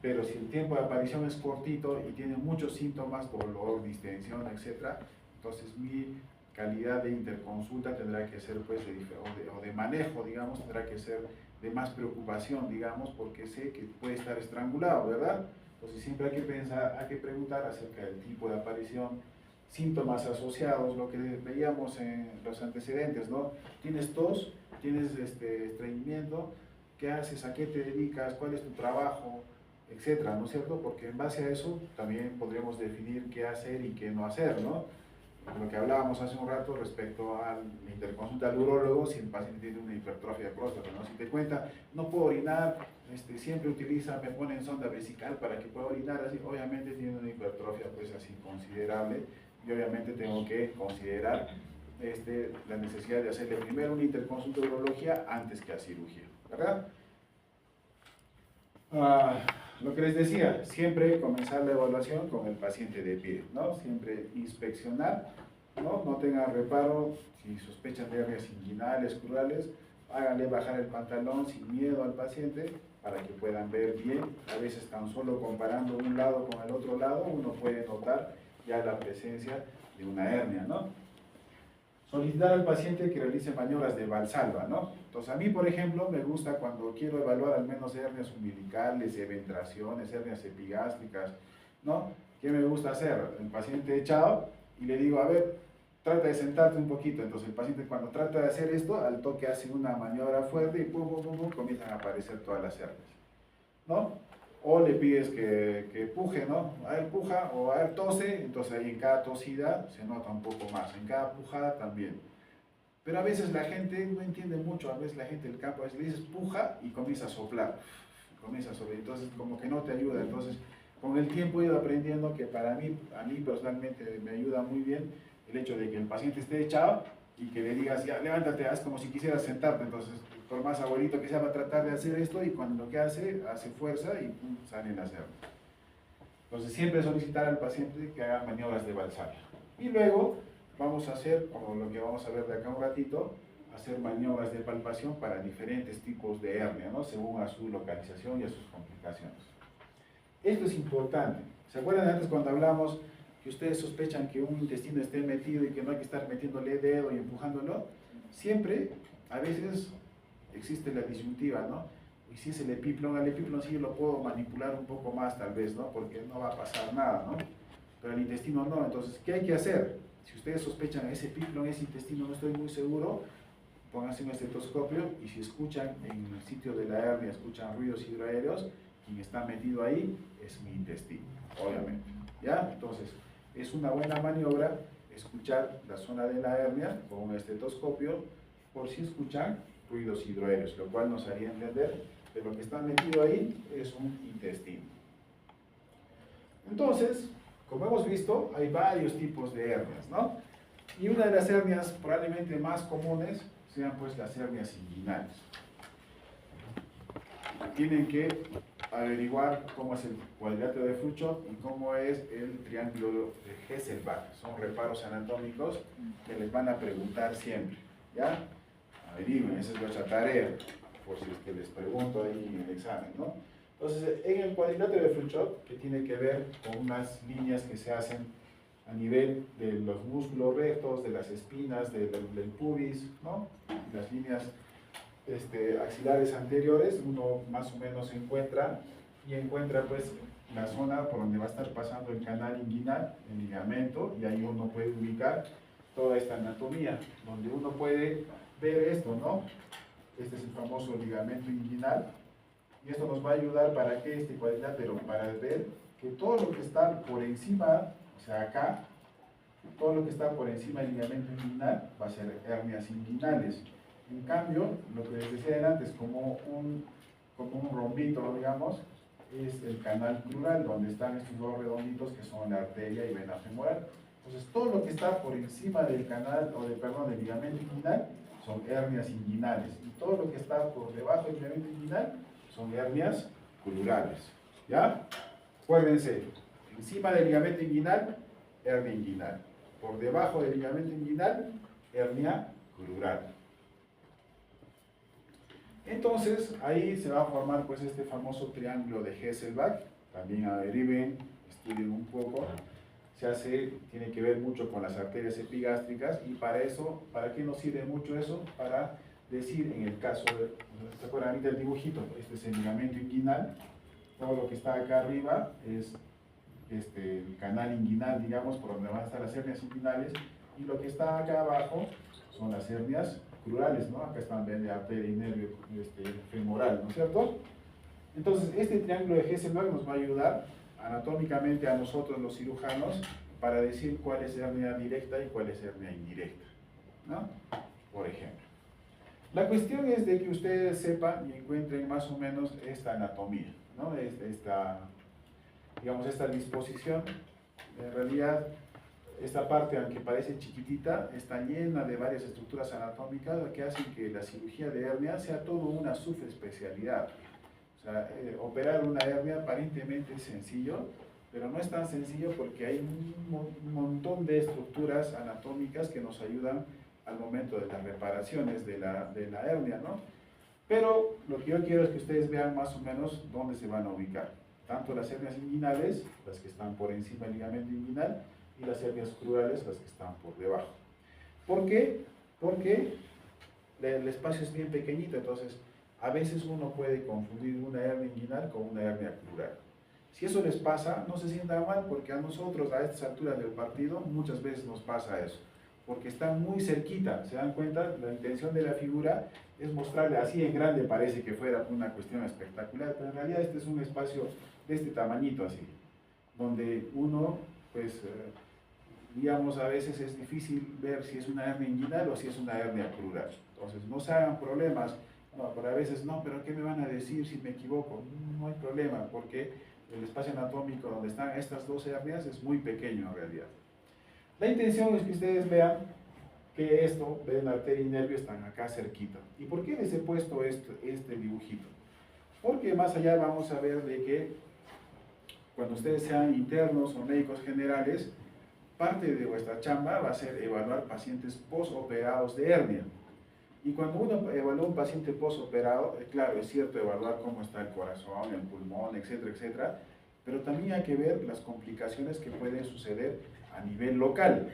Pero si el tiempo de aparición es cortito y tiene muchos síntomas, dolor, distensión, etc., entonces mi calidad de interconsulta tendrá que ser, pues, o de manejo, digamos, tendrá que ser de más preocupación, digamos, porque sé que puede estar estrangulado, ¿verdad? Entonces siempre hay que pensar, hay que preguntar acerca del tipo de aparición, síntomas asociados, lo que veíamos en los antecedentes, ¿no? Tienes tos, tienes estreñimiento, ¿qué haces? ¿A qué te dedicas? ¿Cuál es tu trabajo? Etcétera, ¿no es cierto? Porque en base a eso también podríamos definir qué hacer y qué no hacer, ¿no? Lo que hablábamos hace un rato respecto a la interconsulta al urólogo, si el paciente tiene una hipertrofia de próstata, ¿no? Si te cuenta, no puedo orinar, siempre utiliza, me ponen sonda vesical para que pueda orinar, así, obviamente tiene una hipertrofia pues así considerable, y obviamente tengo que considerar la necesidad de hacerle primero una interconsulta de urología antes que a cirugía, ¿verdad? Lo que les decía, siempre comenzar la evaluación con el paciente de pie, ¿no? Siempre inspeccionar, ¿no? No tengan reparo, si sospechan de hernias inguinales, crurales, háganle bajar el pantalón sin miedo al paciente para que puedan ver bien. A veces tan solo comparando un lado con el otro lado, uno puede notar ya la presencia de una hernia, ¿no? Solicitar al paciente que realice maniobras de Valsalva, ¿no? Entonces, a mí, por ejemplo, me gusta cuando quiero evaluar al menos hernias umbilicales, eventraciones, hernias epigástricas, ¿no? ¿Qué me gusta hacer? El paciente echado y le digo, a ver, trata de sentarte un poquito. Entonces, el paciente cuando trata de hacer esto, al toque hace una maniobra fuerte y pum, pum, pum, pum, comienzan a aparecer todas las hernias, ¿no? O le pides que puje, ¿no? A ver, puja, o a ver, tose, entonces ahí en cada tosida se nota un poco más, en cada pujada también. Pero a veces la gente no entiende mucho, a veces la gente del campo, a veces le dices puja y comienza a soplar, entonces como que no te ayuda. Entonces, con el tiempo he ido aprendiendo que para mí, a mí personalmente me ayuda muy bien el hecho de que el paciente esté echado y que le digas, ya, levántate, haz como si quisieras sentarte. Entonces, por más abuelito que sea, va a tratar de hacer esto y cuando lo que hace fuerza y pum, salen las hernias. Entonces, siempre solicitar al paciente que haga maniobras de Valsalva. Y luego vamos a hacer, como lo que vamos a ver de acá un ratito, hacer maniobras de palpación para diferentes tipos de hernia, ¿no? Según a su localización y a sus complicaciones. Esto es importante. ¿Se acuerdan antes cuando hablamos que ustedes sospechan que un intestino esté metido y que no hay que estar metiéndole dedo y empujándolo? Siempre, a veces, existe la disyuntiva, ¿no? Y si es el epiplon sí yo lo puedo manipular un poco más tal vez, ¿no? Porque no va a pasar nada, ¿no? Pero el intestino no. Entonces, ¿qué hay que hacer? Si ustedes sospechan ese epiplon, ese intestino, no estoy muy seguro, pónganse un estetoscopio y si escuchan en el sitio de la hernia, escuchan ruidos hidroaéreos, quien está metido ahí es mi intestino, obviamente, ¿ya? Entonces, es una buena maniobra escuchar la zona de la hernia con un estetoscopio por si escuchan ruidos hidroaéreos, lo cual nos haría entender que lo que está metido ahí es un intestino. Entonces, como hemos visto, hay varios tipos de hernias, ¿no? Y una de las hernias probablemente más comunes sean pues las hernias inguinales. Tienen que averiguar cómo es el cuadrilátero de Frouchot y cómo es el triángulo de Hesselbach. Son reparos anatómicos que les van a preguntar siempre, ¿ya? Averigüen, esa es vuestra tarea, por si es que les pregunto ahí en el examen, ¿no? Entonces, en el cuadrilátero de Frouchot, que tiene que ver con unas líneas que se hacen a nivel de los músculos rectos, de las espinas, del pubis, ¿no? Las líneas axilares anteriores, uno más o menos encuentra pues la zona por donde va a estar pasando el canal inguinal, el ligamento, y ahí uno puede ubicar toda esta anatomía, donde uno puede ver esto, ¿no? Este es el famoso ligamento inguinal, y esto nos va a ayudar para que este cuadrilátero, para ver que todo lo que está por encima, o sea acá, todo lo que está por encima del ligamento inguinal va a ser hernias inguinales. En cambio, lo que les decía antes, como un rombito, digamos, es el canal crural, donde están estos dos redonditos que son la arteria y vena femoral. Entonces, todo lo que está por encima del canal, del ligamento inguinal, son hernias inguinales. Y todo lo que está por debajo del ligamento inguinal son hernias crurales. ¿Ya? Acuérdense, encima del ligamento inguinal, hernia inguinal. Por debajo del ligamento inguinal, hernia crural. Entonces, ahí se va a formar pues este famoso triángulo de Hesselbach. También averigüen, estudien un poco. Tiene que ver mucho con las arterias epigástricas, y para eso, ¿para qué nos sirve mucho eso? Para decir, en el caso de, ¿se acuerdan ahorita del dibujito? Este es el ligamento inguinal, todo lo que está acá arriba es el canal inguinal, digamos, por donde van a estar las hernias inguinales, y lo que está acá abajo son las hernias crurales, ¿no? Acá están de arteria y nervio femoral, ¿no es cierto? Entonces, este triángulo de Hesselbach nos va a ayudar anatómicamente a nosotros los cirujanos para decir cuál es hernia directa y cuál es hernia indirecta, ¿no? Por ejemplo. La cuestión es de que ustedes sepan y encuentren más o menos esta anatomía, ¿no? Digamos, esta disposición. En realidad, esta parte, aunque parece chiquitita, está llena de varias estructuras anatómicas que hacen que la cirugía de hernia sea todo una subespecialidad. O sea, operar una hernia aparentemente es sencillo, pero no es tan sencillo porque hay un montón de estructuras anatómicas que nos ayudan al momento de las reparaciones de la hernia, ¿no? Pero lo que yo quiero es que ustedes vean más o menos dónde se van a ubicar. Tanto las hernias inguinales, las que están por encima del ligamento inguinal, y las hernias crurales, las que están por debajo. ¿Por qué? Porque el espacio es bien pequeñito, entonces a veces uno puede confundir una hernia inguinal con una hernia crural. Si eso les pasa, no se sientan mal, porque a nosotros a estas alturas del partido muchas veces nos pasa eso, porque están muy cerquita. ¿Se dan cuenta? La intención de la figura es mostrarle así en grande, parece que fuera una cuestión espectacular, pero en realidad este es un espacio de este tamañito así, donde uno, pues, digamos, a veces es difícil ver si es una hernia inguinal o si es una hernia crural. Entonces, no se hagan problemas, no, pero a veces no, pero ¿qué me van a decir si me equivoco? No hay problema, porque el espacio anatómico donde están estas dos hernias es muy pequeño en realidad. La intención es que ustedes vean que esto, ven, arteria y nervio están acá cerquita. ¿Y por qué les he puesto este dibujito? Porque más allá vamos a ver de que cuando ustedes sean internos o médicos generales, parte de vuestra chamba va a ser evaluar pacientes posoperados de hernia. Y cuando uno evalúa un paciente posoperado, claro, es cierto evaluar cómo está el corazón, el pulmón, etcétera, etcétera, pero también hay que ver las complicaciones que pueden suceder a nivel local.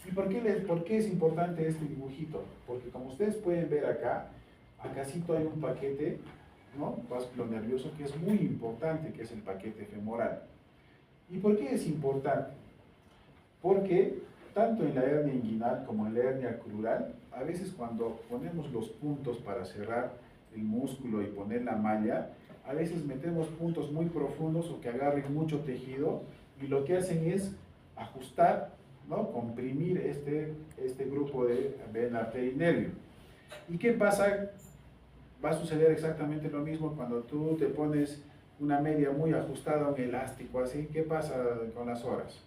¿Y por qué es importante este dibujito? Porque como ustedes pueden ver acá, acácito hay un paquete, ¿no?, vasculonervioso que es muy importante, que es el paquete femoral. ¿Y por qué es importante? Porque tanto en la hernia inguinal como en la hernia crural, a veces cuando ponemos los puntos para cerrar el músculo y poner la malla, a veces metemos puntos muy profundos o que agarren mucho tejido, y lo que hacen es ajustar, ¿no?, comprimir este grupo de vena, arteria y nervio. ¿Y qué pasa? Va a suceder exactamente lo mismo cuando tú te pones una media muy ajustada, un elástico así. ¿Qué pasa con las horas?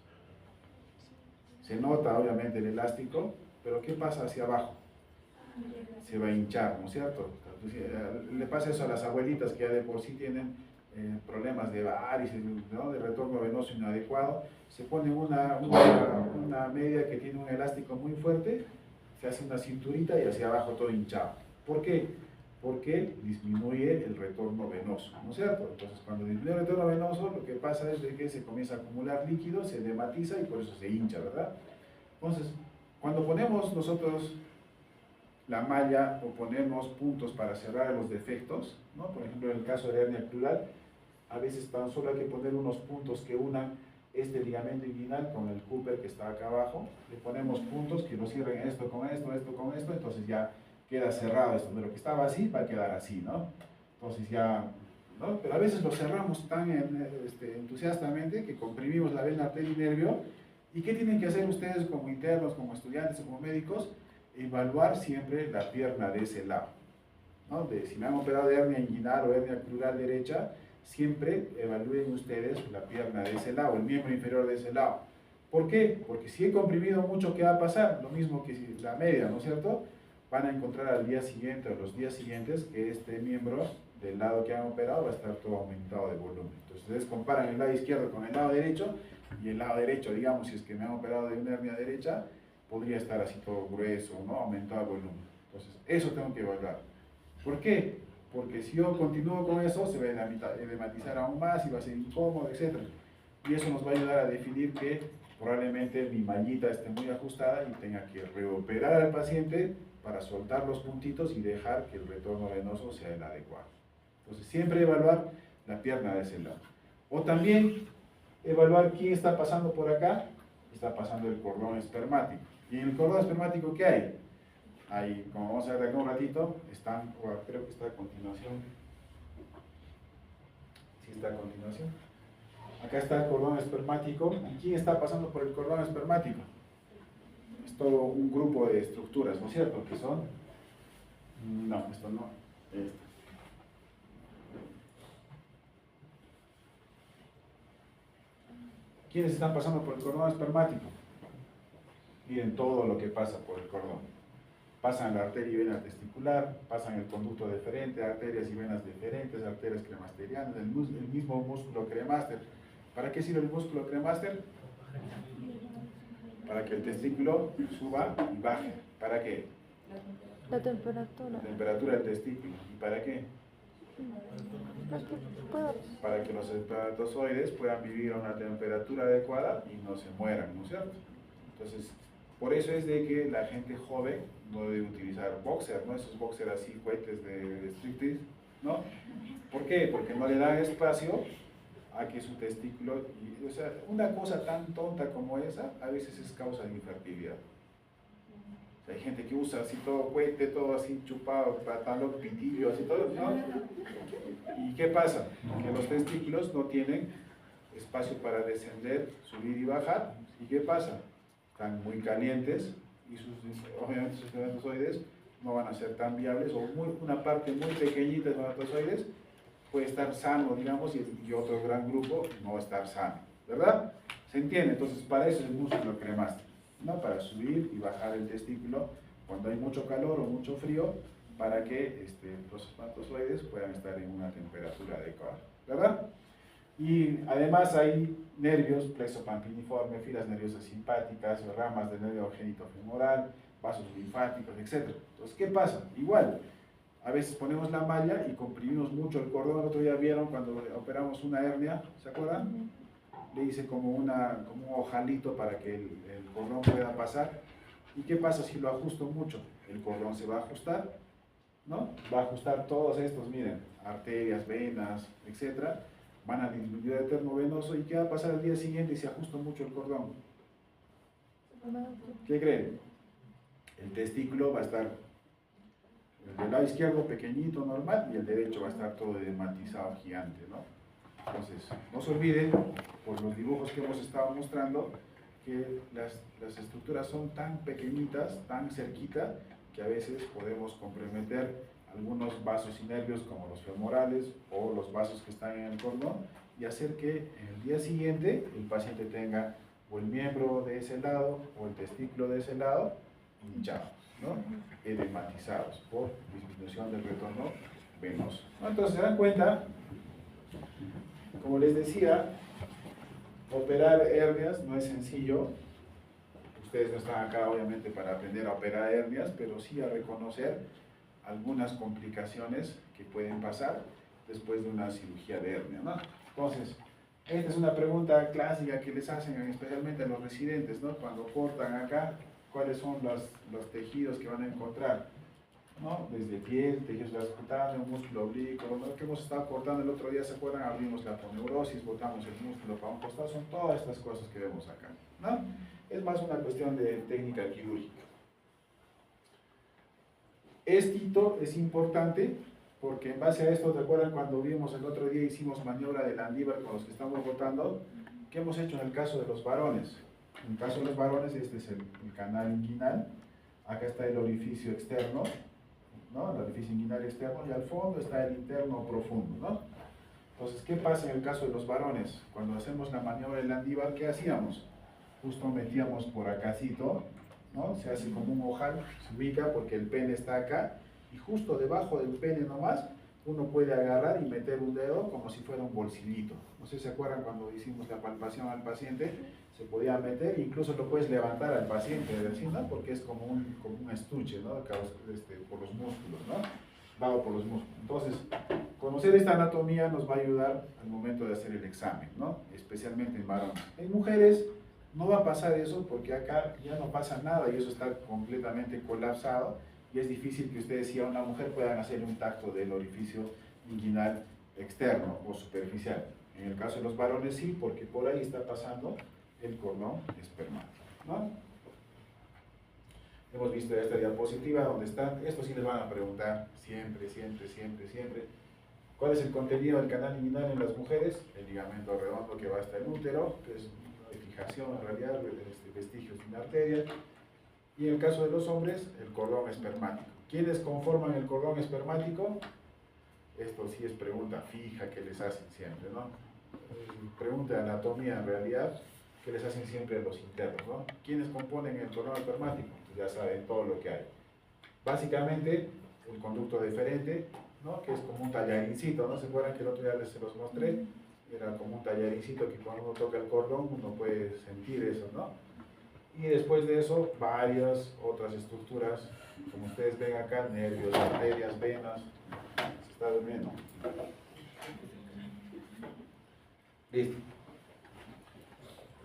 Se nota obviamente el elástico, pero ¿qué pasa hacia abajo? se va a hinchar, ¿no es cierto? Entonces, le pasa eso a las abuelitas que ya de por sí tienen problemas de varices, ¿no? De retorno venoso inadecuado. Se pone una media que tiene un elástico muy fuerte, se hace una cinturita y hacia abajo todo hinchado. ¿Por qué? Porque disminuye el retorno venoso, ¿no es cierto? Entonces, cuando disminuye el retorno venoso, lo que pasa es de que se comienza a acumular líquido, se edematiza y por eso se hincha, ¿verdad? Entonces, cuando ponemos nosotros la malla o ponemos puntos para cerrar los defectos, ¿no? Por ejemplo, en el caso de la hernia crural, a veces tan solo hay que poner unos puntos que unan este ligamento inguinal con el Cooper que está acá abajo, le ponemos puntos que lo cierren esto con esto, esto con esto, entonces ya queda cerrado esto, de lo que estaba así va a quedar así, ¿no? Entonces ya, ¿no? Pero a veces lo cerramos tan entusiastamente que comprimimos la vena, arteria y nervio. ¿Y qué tienen que hacer ustedes como internos, como estudiantes o como médicos? Evaluar siempre la pierna de ese lado, ¿no? Si me han operado de hernia inguinal o hernia crural derecha, siempre evalúen ustedes la pierna de ese lado, el miembro inferior de ese lado. ¿Por qué? Porque si he comprimido mucho, ¿qué va a pasar? Lo mismo que si la media, ¿no es cierto? Van a encontrar al día siguiente o los días siguientes que este miembro del lado que han operado va a estar todo aumentado de volumen. Entonces ustedes comparan el lado izquierdo con el lado derecho y el lado derecho, digamos, si es que me han operado de una hernia derecha, podría estar así todo grueso, ¿no? Aumentado el volumen. Entonces eso tengo que evaluar. ¿Por qué? Porque si yo continúo con eso, se va a edematizar aún más y va a ser incómodo, etc. Y eso nos va a ayudar a definir que probablemente mi mallita esté muy ajustada y tenga que reoperar al paciente para soltar los puntitos y dejar que el retorno venoso sea el adecuado. Entonces, siempre evaluar la pierna de ese lado. O también evaluar quién está pasando por acá. Está pasando el cordón espermático. ¿Y en el cordón espermático qué hay? Ahí, como vamos a ver acá un ratito, creo que está a continuación. Sí está a continuación. Acá está el cordón espermático. ¿Y quién está pasando por el cordón espermático? Es todo un grupo de estructuras, ¿no es cierto? Que son... No, esto no. Esto. ¿Quiénes están pasando por el cordón espermático? Miren todo lo que pasa por el cordón. Pasan la arteria y vena testicular, pasan el conducto deferente, arterias y venas deferentes, arterias cremasterianas, el mismo músculo cremaster. ¿Para qué sirve el músculo cremaster? Para que el testículo suba y baje. ¿Para qué? La temperatura. La temperatura del testículo. ¿Y para qué? Para que los espermatozoides puedan vivir a una temperatura adecuada y no se mueran, ¿no es cierto? Entonces, por eso es de que la gente joven no debe utilizar boxer, ¿no? Esos boxer así, cohetes de striptease, ¿no? ¿Por qué? Porque no le dan espacio a que su testículo, o sea, una cosa tan tonta como esa, a veces es causa de infertilidad. O sea, hay gente que usa así todo cohete, todo así chupado, pantalón, pitillo, así todo, ¿no? ¿Y qué pasa? Que los testículos no tienen espacio para descender, subir y bajar. ¿Y qué pasa? Están muy calientes y obviamente sus espermatozoides no van a ser tan viables, o una parte muy pequeñita de espermatozoides puede estar sano, digamos, y otro gran grupo no estar sano, ¿verdad? ¿Se entiende? Entonces, para eso es el músculo cremaster, ¿no? Para subir y bajar el testículo cuando hay mucho calor o mucho frío, para que los espermatozoides puedan estar en una temperatura adecuada, ¿verdad? Y además hay nervios, plexo pampiniforme, filas nerviosas simpáticas, ramas del nervio genitofemoral, vasos linfáticos, etc. Entonces, ¿qué pasa? Igual, a veces ponemos la malla y comprimimos mucho el cordón. El otro día vieron cuando operamos una hernia, ¿se acuerdan? Le hice como un ojalito para que el cordón pueda pasar. ¿Y qué pasa si lo ajusto mucho? El cordón se va a ajustar, ¿no? Va a ajustar todos estos, miren, arterias, venas, etc. Van a disminuir el retorno venoso. ¿Y qué va a pasar al día siguiente si ajusto mucho el cordón? ¿Qué creen? El testículo va a estar, el del lado izquierdo pequeñito, normal, y el derecho va a estar todo edematizado, gigante, ¿no? Entonces, no se olviden, por los dibujos que hemos estado mostrando, que las estructuras son tan pequeñitas, tan cerquita, que a veces podemos comprometer algunos vasos y nervios como los femorales o los vasos que están en el cordón y hacer que en el día siguiente el paciente tenga o el miembro de ese lado o el testículo de ese lado hinchados, ¿no? Edematizados por disminución del retorno venoso, ¿no? Entonces se dan cuenta, como les decía, operar hernias no es sencillo. Ustedes no están acá obviamente para aprender a operar hernias, pero sí a reconocer algunas complicaciones que pueden pasar después de una cirugía de hernia, ¿no? Entonces, esta es una pregunta clásica que les hacen especialmente a los residentes, ¿no? Cuando cortan acá, ¿cuáles son los tejidos que van a encontrar? ¿No? Desde piel, tejidos vasculares, músculo oblicuo, ¿no? Que hemos estado cortando el otro día, ¿se acuerdan? Abrimos la aponeurosis, botamos el músculo para un costado, son todas estas cosas que vemos acá, ¿no? Es más una cuestión de técnica quirúrgica. Esto es importante porque en base a esto, ¿te acuerdan cuando vimos el otro día, hicimos maniobra de Landívar con los que estamos botando? ¿Qué hemos hecho en el caso de los varones? En el caso de los varones, este es el canal inguinal, acá está el orificio externo, ¿no? El orificio inguinal externo, y al fondo está el interno profundo, ¿no? Entonces, ¿qué pasa en el caso de los varones? Cuando hacemos la maniobra de Landívar, ¿qué hacíamos? Justo metíamos por acácito, ¿no? Se hace como un ojal, se ubica porque el pene está acá, y justo debajo del pene nomás, uno puede agarrar y meter un dedo como si fuera un bolsillito. No sé si se acuerdan cuando hicimos la palpación al paciente, se podía meter, incluso lo puedes levantar al paciente, ¿no? Porque es como un estuche, ¿no? Por los músculos, ¿no? Dado por los músculos. Entonces, conocer esta anatomía nos va a ayudar al momento de hacer el examen, ¿no? Especialmente en varones. En mujeres no va a pasar eso porque acá ya no pasa nada y eso está completamente colapsado y es difícil que ustedes, si a una mujer, puedan hacer un tacto del orificio inguinal externo o superficial. En el caso de los varones sí, porque por ahí está pasando el cordón espermático, ¿no? Hemos visto esta diapositiva donde están, esto sí les van a preguntar siempre, ¿cuál es el contenido del canal inguinal en las mujeres? El ligamento redondo que va hasta el útero, que es de fijación en realidad, vestigios de una arteria. Y en el caso de los hombres, el cordón espermático. ¿Quiénes conforman el cordón espermático? Esto sí es pregunta fija que les hacen siempre, ¿no? Pregunta de anatomía en realidad, que les hacen siempre a los internos, ¿no? ¿Quiénes componen el cordón espermático? Pues ya saben todo lo que hay. Básicamente, el conducto deferente, ¿no? Que es como un tallarincito, ¿no? ¿Se acuerdan que el otro día se los mostré? Era como un tallarincito que cuando uno toca el cordón, uno puede sentir eso, ¿no? Y después de eso, varias otras estructuras, como ustedes ven acá, nervios, arterias, venas. Se está durmiendo. Listo.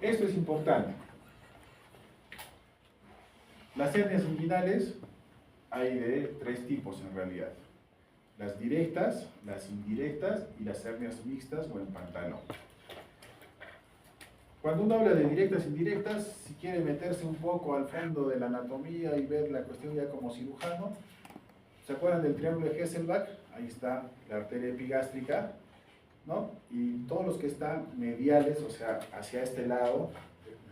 Esto es importante. Las hernias inguinales hay de tres tipos en realidad. Las directas, las indirectas y las hernias mixtas o en pantalón. Cuando uno habla de directas e indirectas, si quiere meterse un poco al fondo de la anatomía y ver la cuestión ya como cirujano, ¿se acuerdan del triángulo de Hesselbach? Ahí está la arteria epigástrica, ¿no? Y todos los que están mediales, o sea, hacia este lado,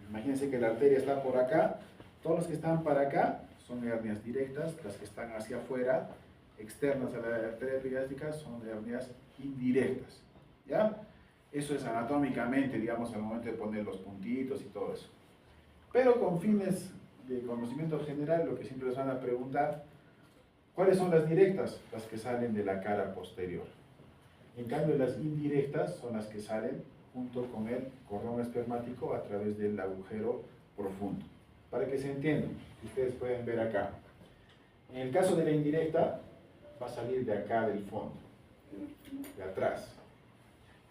imagínense que la arteria está por acá, todos los que están para acá son hernias directas, las que están hacia afuera, externas a la arteria epigástrica, son hernias indirectas, ¿ya? Eso es anatómicamente, digamos, al momento de poner los puntitos y todo eso. Pero con fines de conocimiento general, lo que siempre les van a preguntar, ¿cuáles son las directas? Las que salen de la cara posterior. En cambio, las indirectas son las que salen junto con el cordón espermático a través del agujero profundo. Para que se entienda, ustedes pueden ver acá. En el caso de la indirecta, va a salir de acá del fondo, de atrás.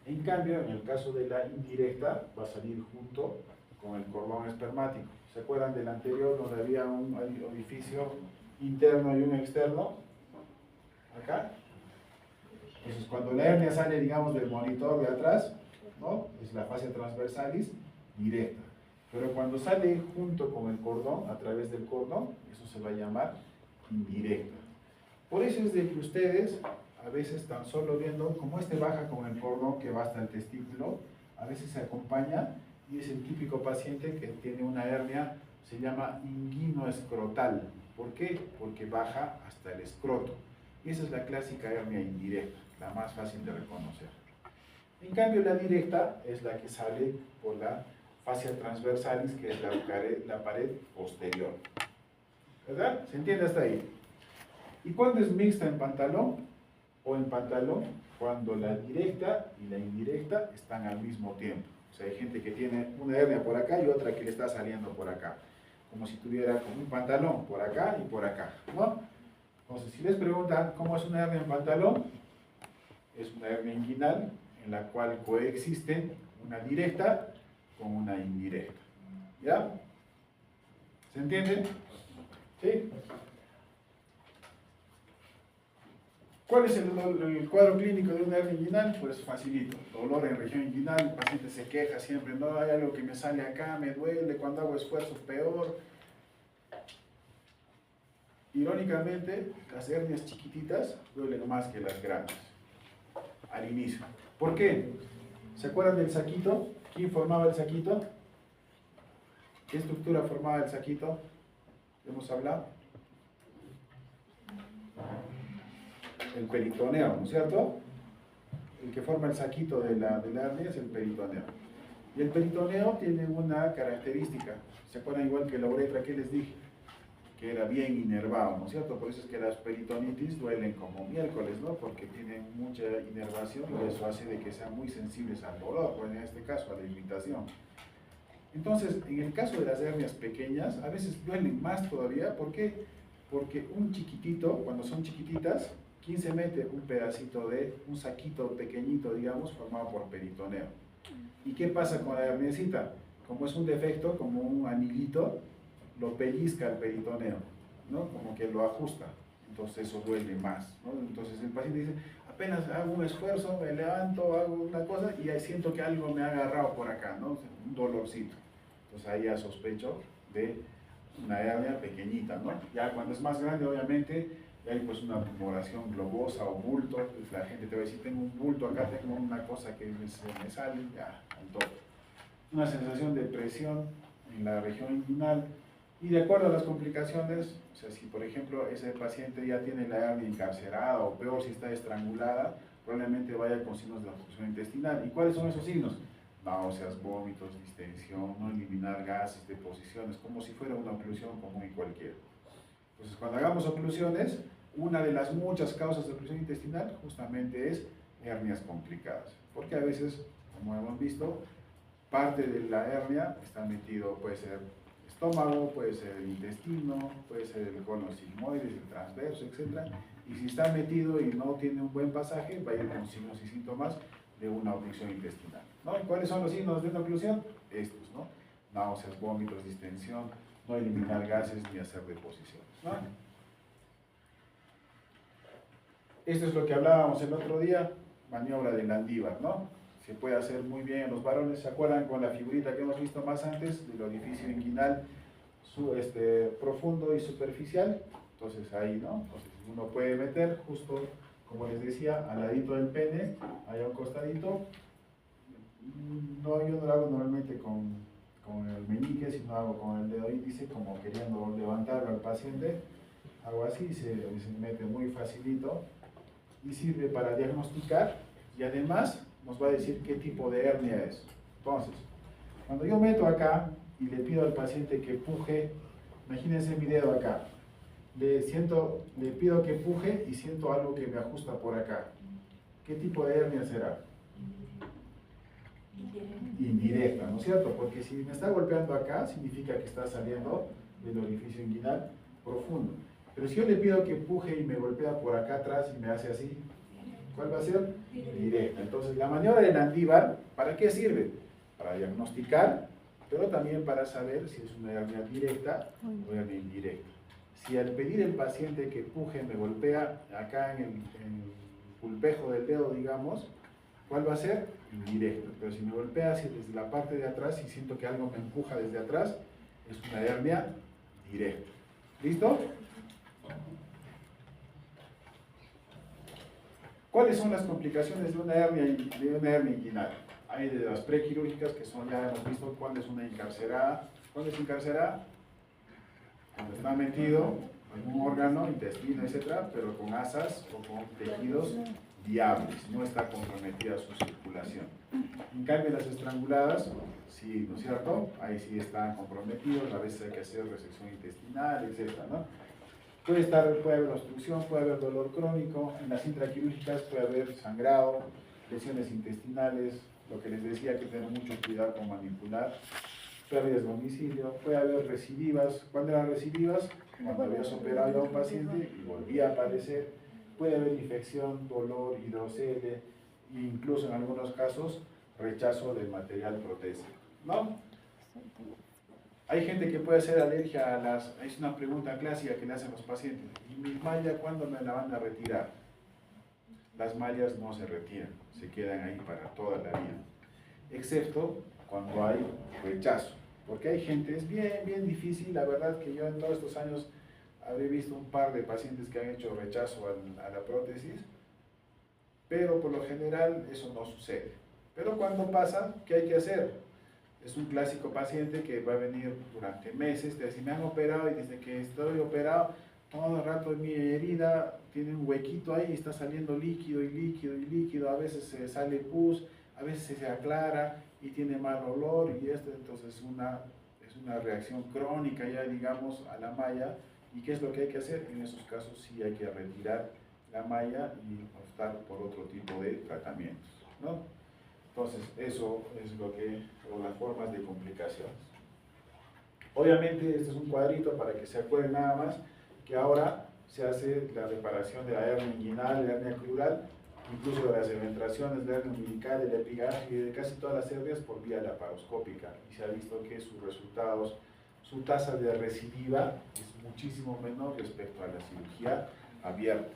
En cambio, en el caso de la indirecta, va a salir junto con el cordón espermático. ¿Se acuerdan del anterior donde había un orificio interno y un externo? Acá. Entonces, cuando la hernia sale, digamos, del monitor de atrás, ¿no? Es la fascia transversalis directa. Pero cuando sale junto con el cordón, a través del cordón, eso se va a llamar indirecta. Por eso es de que ustedes, a veces tan solo viendo, como este baja con el cordón que va hasta el testículo, a veces se acompaña y es el típico paciente que tiene una hernia, se llama inguinoescrotal. ¿Por qué? Porque baja hasta el escroto. Y esa es la clásica hernia indirecta, la más fácil de reconocer. En cambio, la directa es la que sale por la fascia transversalis, que es la pared posterior. ¿Verdad? ¿Se entiende hasta ahí? ¿Y cuándo es mixta en pantalón? O en pantalón, cuando la directa y la indirecta están al mismo tiempo. O sea, hay gente que tiene una hernia por acá y otra que le está saliendo por acá. Como si tuviera como un pantalón por acá y por acá, ¿no? Entonces, si les preguntan cómo es una hernia en pantalón, es una hernia inguinal en la cual coexiste una directa con una indirecta. ¿Ya? ¿Se entiende? ¿Sí? ¿Cuál es el cuadro clínico de una hernia inguinal? Pues facilito. Dolor en región inguinal, el paciente se queja siempre, no, hay algo que me sale acá, me duele, cuando hago esfuerzo peor. Irónicamente, las hernias chiquititas duelen más que las grandes al inicio. ¿Por qué? ¿Se acuerdan del saquito? ¿Quién formaba el saquito? ¿Qué estructura formaba el saquito? ¿Hemos hablado? El peritoneo, ¿no es cierto? El que forma el saquito de la hernia es el peritoneo. Y el peritoneo tiene una característica. ¿Se acuerdan igual que la uretra que les dije? Que era bien inervado, ¿no es cierto? Por eso es que las peritonitis duelen como miércoles, ¿no? Porque tienen mucha inervación y eso hace de que sean muy sensibles al dolor, o en este caso a la irritación. Entonces, en el caso de las hernias pequeñas, a veces duelen más todavía. ¿Por qué? Porque un chiquitito, cuando son chiquititas, ¿quién se mete? Un pedacito de, un saquito pequeñito, digamos, formado por peritoneo. ¿Y qué pasa con la herniecita? Como es un defecto, como un anillito, lo pellizca el peritoneo, ¿no? Como que lo ajusta, entonces eso duele más, ¿no? Entonces el paciente dice, apenas hago un esfuerzo, me levanto, hago una cosa y ahí siento que algo me ha agarrado por acá, ¿no? Un dolorcito. Entonces ahí ya sospecho de una hernia pequeñita, ¿no? Ya cuando es más grande, obviamente, ya hay pues una tumoración globosa o bulto, pues la gente te va a decir, tengo un bulto acá, tengo una cosa que se me sale, ya, al todo. Una sensación de presión en la región inguinal. Y de acuerdo a las complicaciones, o sea, si por ejemplo ese paciente ya tiene la hernia encarcerada o peor si está estrangulada, probablemente vaya con signos de obstrucción intestinal. ¿Y cuáles son esos signos? Náuseas, vómitos, distensión, no eliminar gases, deposiciones, como si fuera una oclusión común y cualquiera. Entonces, cuando hagamos oclusiones, una de las muchas causas de oclusión intestinal justamente es hernias complicadas. Porque a veces, como hemos visto, parte de la hernia está metido, puede ser estómago, puede ser el intestino, puede ser el colon sigmoides, el transverso, etc. Y si está metido y no tiene un buen pasaje, va a ir con signos y síntomas de una oclusión intestinal, ¿no? ¿Y cuáles son los signos de una oclusión? Estos, ¿no? Náuseas, vómitos, distensión, no eliminar gases ni hacer deposiciones, ¿no? Esto es lo que hablábamos el otro día, maniobra de Landívar, ¿no? Se puede hacer muy bien en los varones. ¿Se acuerdan con la figurita que hemos visto más antes del orificio inguinal profundo y superficial? Entonces ahí, ¿no? Entonces uno puede meter justo, como les decía, al ladito del pene, ahí a un costadito. No, yo no lo hago normalmente con el meñique, sino hago con el dedo índice, como queriendo levantar al paciente. Hago así, se mete muy facilito y sirve para diagnosticar y además nos va a decir qué tipo de hernia es. Entonces, cuando yo meto acá y le pido al paciente que puje, imagínense mi dedo acá, le pido que puje y siento algo que me ajusta por acá. ¿Qué tipo de hernia será? Indirecta, ¿no es cierto? Porque si me está golpeando acá, significa que está saliendo del orificio inguinal profundo. Pero si yo le pido que puje y me golpea por acá atrás y me hace así, ¿cuál va a ser? Directa. Entonces, la maniobra de Landívar, ¿para qué sirve? Para diagnosticar, pero también para saber si es una hernia directa o hernia indirecta. Si al pedir al paciente que puje me golpea acá en el pulpejo del dedo, digamos, ¿cuál va a ser? Indirecta. Pero si me golpea así desde la parte de atrás y siento que algo me empuja desde atrás, es una hernia directa. ¿Listo? ¿Cuáles son las complicaciones de una hernia inguinal? Hay de las prequirúrgicas, que son, ya hemos visto cuándo es una encarcerada. ¿Cuándo es encarcerada? Cuando está metido en un órgano, intestino, etc., pero con asas o con tejidos viables, no está comprometida su circulación. En cambio, las estranguladas, sí, ¿no es cierto? Ahí sí están comprometidos, a veces hay que hacer resección intestinal, etcétera, ¿no? Puede haber obstrucción, puede haber dolor crónico, en las intraquirúrgicas puede haber sangrado, lesiones intestinales, lo que les decía, hay que tener mucho cuidado con manipular, pérdidas de domicilio, puede haber recidivas. ¿Cuándo eran recidivas? Cuando habías operado a un paciente y volvía a aparecer. Puede haber infección, dolor, hidrocele, e incluso en algunos casos rechazo del material protésico, ¿no? Hay gente que puede hacer alergia a las... Es una pregunta clásica que le hacen los pacientes. ¿Y mi malla cuándo me la van a retirar? Las mallas no se retiran, se quedan ahí para toda la vida, excepto cuando hay rechazo. Porque hay gente, es bien difícil, la verdad que yo en todos estos años habré visto un par de pacientes que han hecho rechazo a la prótesis, pero por lo general eso no sucede. Pero cuando pasa, ¿qué hay que hacer? Es un clásico paciente que va a venir durante meses, te dice, me han operado y desde que estoy operado, todo el rato mi herida tiene un huequito ahí y está saliendo líquido y líquido y líquido, a veces se sale pus, a veces se aclara y tiene mal olor y esto entonces es una reacción crónica ya digamos a la malla. ¿Y qué es lo que hay que hacer? En esos casos sí hay que retirar la malla y optar por otro tipo de tratamientos, ¿no? Entonces eso es las formas de complicaciones. Obviamente este es un cuadrito para que se acuerden nada más que ahora se hace la reparación de la hernia inguinal, de la hernia crural, incluso de las eventraciones, de la hernia umbilical, de la epigastria y de casi todas las hernias por vía laparoscópica. Y se ha visto que sus resultados, su tasa de recidiva es muchísimo menor respecto a la cirugía abierta.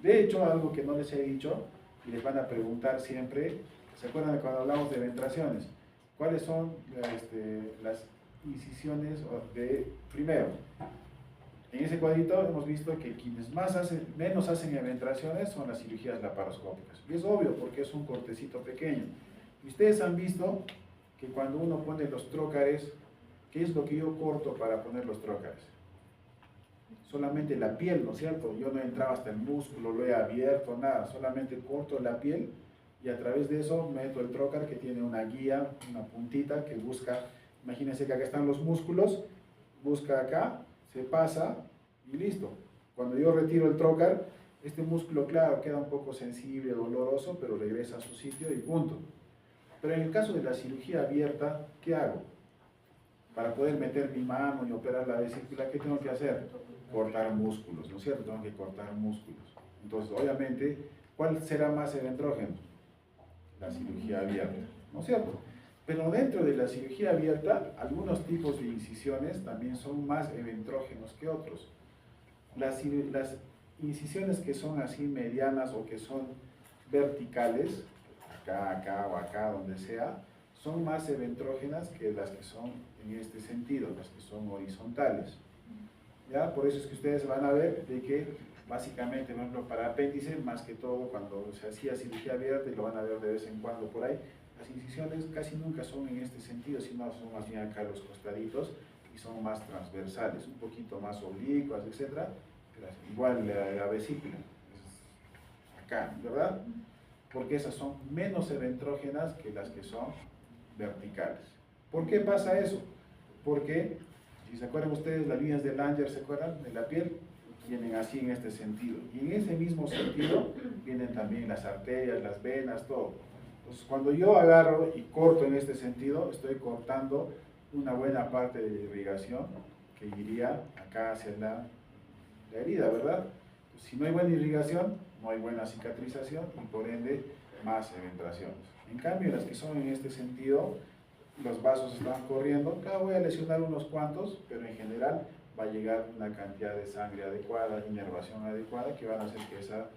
De hecho, algo que no les he dicho, y les van a preguntar siempre, ¿se acuerdan de cuando hablamos de eventraciones? ¿Cuáles son las incisiones primero? En ese cuadrito hemos visto que quienes menos hacen eventraciones son las cirugías laparoscópicas. Y es obvio porque es un cortecito pequeño. Y ustedes han visto que cuando uno pone los trócares, ¿qué es lo que yo corto para poner los trócares? Solamente la piel, ¿no es cierto? Yo no entraba hasta el músculo, lo he abierto, nada. Solamente corto la piel y a través de eso meto el trócar que tiene una guía, una puntita que busca, imagínense que acá están los músculos, busca acá, se pasa y listo. Cuando yo retiro el trócar, este músculo, claro, queda un poco sensible, doloroso, pero regresa a su sitio y punto. Pero en el caso de la cirugía abierta, ¿qué hago? Para poder meter mi mano y operar la vesícula, ¿qué tengo que hacer? Cortar músculos, ¿no es cierto? Tengo que cortar músculos. Entonces, obviamente, ¿cuál será más eventrógeno? La cirugía abierta, ¿no es cierto? Pero dentro de la cirugía abierta, algunos tipos de incisiones también son más eventrógenos que otros. Las incisiones que son así medianas o que son verticales, acá o acá, donde sea, son más eventrógenas que las que son en este sentido, las que son horizontales. ¿Ya? Por eso es que ustedes van a ver de que básicamente, por ejemplo, para apéndice, más que todo cuando se hacía cirugía abierta, y lo van a ver de vez en cuando por ahí, las incisiones casi nunca son en este sentido, sino son más bien acá los costaditos y son más transversales, un poquito más oblicuas, etc. Igual la vesícula, acá, ¿verdad? Porque esas son menos eventrógenas que las que son verticales. ¿Por qué pasa eso? Porque, si se acuerdan ustedes, las líneas de Langer, ¿se acuerdan? De la piel, vienen así en este sentido. Y en ese mismo sentido vienen también las arterias, las venas, todo. Entonces, cuando yo agarro y corto en este sentido, estoy cortando una buena parte de la irrigación que iría acá hacia la herida, ¿verdad? Pues, si no hay buena irrigación, no hay buena cicatrización y por ende más eventraciones. En cambio, las que son en este sentido, los vasos están corriendo, acá voy a lesionar unos cuantos, pero en general va a llegar una cantidad de sangre adecuada, de inervación adecuada, que van a hacer que esa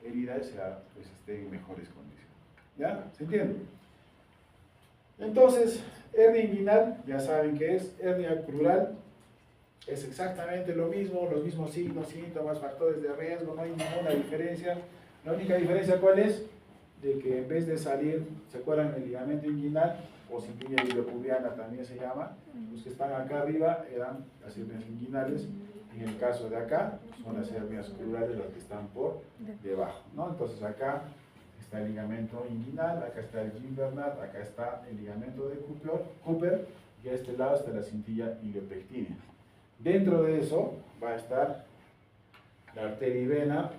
herida pues, esté en mejores condiciones. ¿Ya? ¿Se entiende? Entonces, hernia inguinal, ya saben qué es, hernia crural, es exactamente lo mismo, los mismos signos, síntomas, factores de riesgo, no hay ninguna diferencia. La única diferencia, ¿cuál es? De que en vez de salir, ¿se acuerdan el ligamento inguinal? O cinturilla iliopubiana también se llama. Los que están acá arriba eran las hernias inguinales. En el caso de acá, son las hernias crurales las que están por debajo, ¿no? Entonces acá está el ligamento inguinal, acá está el Gimbernat, acá está el ligamento de Cooper y a este lado está la cintilla iliopectínea. Dentro de eso va a estar la arteria y vena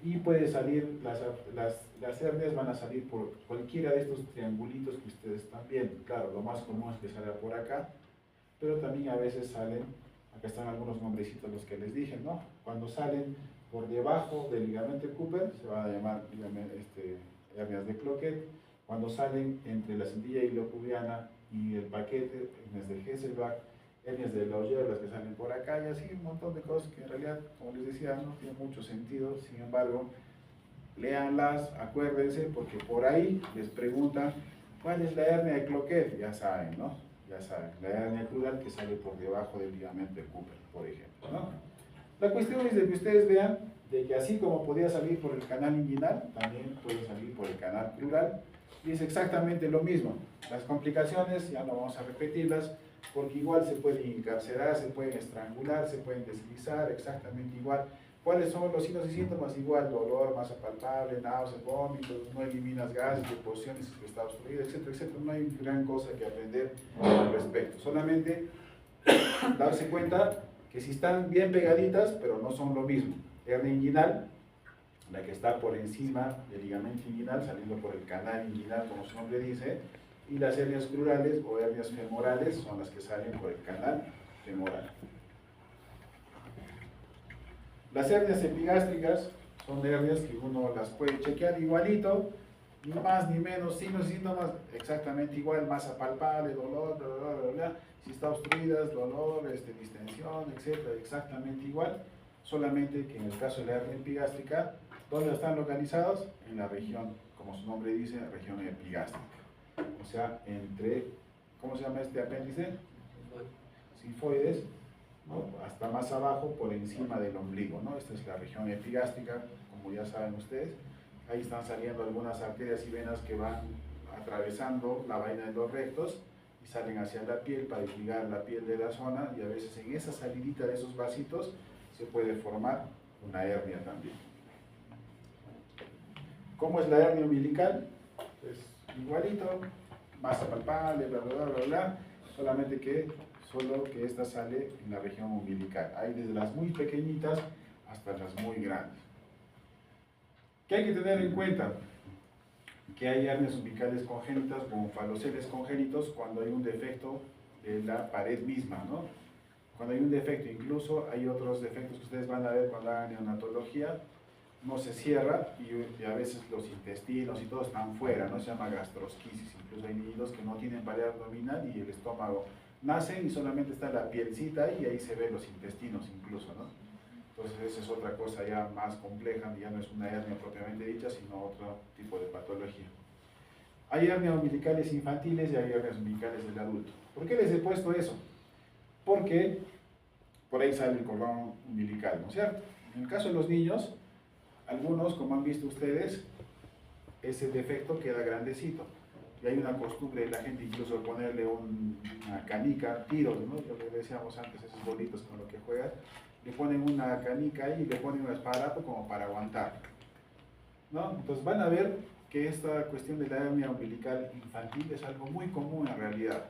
y puede salir, las hernias van a salir por cualquiera de estos triangulitos que ustedes están viendo. Claro, lo más común es que salga por acá, pero también a veces salen, acá están algunos nombrecitos los que les dije, ¿no? Cuando salen por debajo del ligamento de Cooper se van a llamar hernias de Cloquet. Cuando salen entre la cintilla iliocubiana y el paquete, hernias de Hesselbach, hernias de Lauger, las que salen por acá, y así un montón de cosas que en realidad, como les decía, no tiene mucho sentido. Sin embargo, léanlas, acuérdense, porque por ahí les preguntan cuál es la hernia de Cloquet, ya saben, ¿no? Ya saben, la hernia crural que sale por debajo del ligamento de Cooper, por ejemplo, ¿no? La cuestión es de que ustedes vean de que así como podía salir por el canal inguinal, también puede salir por el canal crural, y es exactamente lo mismo. Las complicaciones, ya no vamos a repetirlas, porque igual se pueden encarcerar, se pueden estrangular, se pueden deslizar, exactamente igual. ¿Cuáles son los signos y síntomas? Igual, dolor, masa palpable, náuseas, vómitos, no eliminas gases, deposiciones, que está obstruido, etcétera, etcétera. No hay gran cosa que aprender al respecto. Solamente darse cuenta que si están bien pegaditas, pero no son lo mismo. Hernia inguinal, la que está por encima del ligamento inguinal, saliendo por el canal inguinal, como su nombre dice, y las hernias crurales o hernias femorales son las que salen por el canal femoral. Las hernias epigástricas son hernias que uno las puede chequear igualito, ni más ni menos, signos y síntomas exactamente igual, masa palpable, dolor, bla, bla, bla, bla. Si está obstruida, dolor, distensión, etcétera, exactamente igual, solamente que en el caso de la hernia epigástrica, ¿dónde están localizados? En la región, como su nombre dice, región epigástrica. O sea, entre, ¿cómo se llama este apéndice? Sifoides, ¿no? Hasta más abajo, por encima del ombligo, ¿no? Esta es la región epigástrica, como ya saben ustedes. Ahí están saliendo algunas arterias y venas que van atravesando la vaina de los rectos y salen hacia la piel para irrigar la piel de la zona, y a veces en esa salidita de esos vasitos se puede formar una hernia también. ¿Cómo es la hernia umbilical? Pues igualito, masa palpable, bla, bla, bla, bla, bla, solamente que solo que esta sale en la región umbilical. Hay desde las muy pequeñitas hasta las muy grandes. ¿Qué hay que tener en cuenta? Que hay hernias umbilicales congénitas o faloceles congénitos cuando hay un defecto de la pared misma, ¿no? Cuando hay un defecto, incluso hay otros defectos que ustedes van a ver cuando hagan neonatología, no se cierra y a veces los intestinos y todo están fuera, ¿no? Se llama gastrosquisis. Incluso hay niños que no tienen pared abdominal y el estómago nace y solamente está la pielcita y ahí se ven los intestinos incluso, ¿no? Entonces esa es otra cosa ya más compleja, ya no es una hernia propiamente dicha, sino otro tipo de patología. Hay hernias umbilicales infantiles y hay hernias umbilicales del adulto. ¿Por qué les he puesto eso? Porque por ahí sale el cordón umbilical, ¿no es cierto? En el caso de los niños, algunos, como han visto ustedes, ese defecto queda grandecito. Y hay una costumbre de la gente incluso de ponerle una canica, tiros, ¿no? Lo que decíamos antes, esos bolitos con lo que juegan, le ponen una canica ahí y le ponen un aparato como para aguantar, ¿no? Entonces van a ver que esta cuestión de la hernia umbilical infantil es algo muy común en realidad.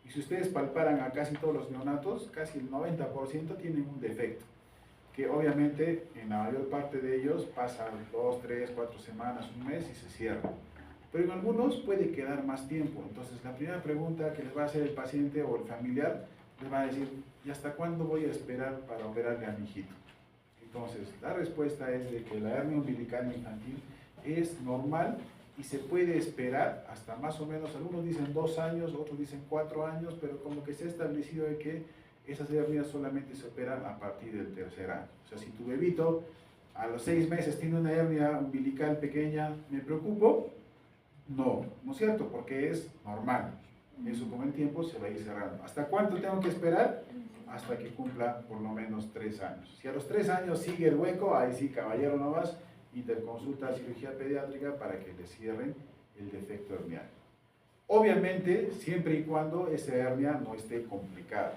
Y si ustedes palparan a casi todos los neonatos, casi el 90% tienen un defecto, que obviamente en la mayor parte de ellos pasan 2, 3, 4 semanas, un mes y se cierra. Pero en algunos puede quedar más tiempo. Entonces la primera pregunta que les va a hacer el paciente o el familiar, les va a decir, ¿y hasta cuándo voy a esperar para operarle a mi hijito? Entonces la respuesta es de que la hernia umbilical infantil es normal y se puede esperar hasta más o menos, algunos dicen 2 años, otros dicen 4 años, pero como que se ha establecido de que esas hernias solamente se operan a partir del 3er año. O sea, si tu bebito a los 6 meses tiene una hernia umbilical pequeña, ¿me preocupo? No, ¿no es cierto? Porque es normal. Eso con el tiempo se va a ir cerrando. ¿Hasta cuánto tengo que esperar? Hasta que cumpla por lo menos 3 años. Si a los 3 años sigue el hueco, ahí sí, caballero nomás, interconsulta a cirugía pediátrica para que le cierren el defecto hernial. Obviamente, siempre y cuando esa hernia no esté complicada.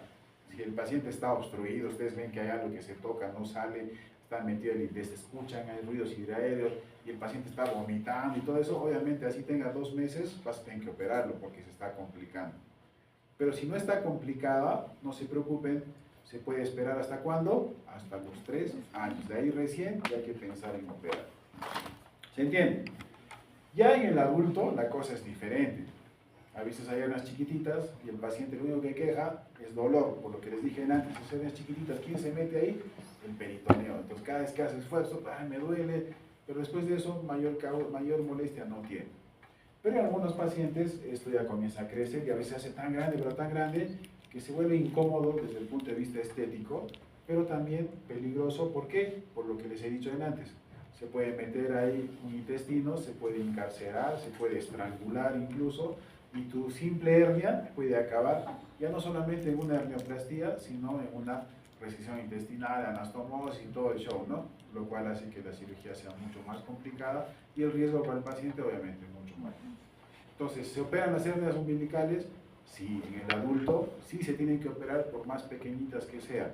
Si el paciente está obstruido, ustedes ven que hay algo que se toca, no sale, está metido y se escuchan, hay ruidos hidroaéreos y el paciente está vomitando y todo eso, obviamente así tenga 2 meses, vas a tener que operarlo porque se está complicando. Pero si no está complicada, no se preocupen, se puede esperar ¿hasta cuándo? Hasta los 3 años. De ahí recién ya hay que pensar en operar. ¿Se entiende? Ya en el adulto la cosa es diferente. A veces hay hernias chiquititas y el paciente lo único que queja es dolor, por lo que les dije antes, esas hernias chiquititas, ¿quién se mete ahí? El peritoneo. Entonces cada vez que hace esfuerzo, ¡ay, me duele! Pero después de eso mayor molestia no tiene. Pero en algunos pacientes esto ya comienza a crecer y a veces se hace tan grande, pero tan grande, que se vuelve incómodo desde el punto de vista estético, pero también peligroso. ¿Por qué? Por lo que les he dicho antes. Se puede meter ahí un intestino, se puede encarcerar, se puede estrangular incluso, y tu simple hernia puede acabar ya no solamente en una hernioplastia, sino en una resección intestinal, anastomosis y todo el show, ¿no? Lo cual hace que la cirugía sea mucho más complicada y el riesgo para el paciente obviamente mucho mayor. Entonces, ¿se operan las hernias umbilicales? Sí, en el adulto sí se tienen que operar por más pequeñitas que sean.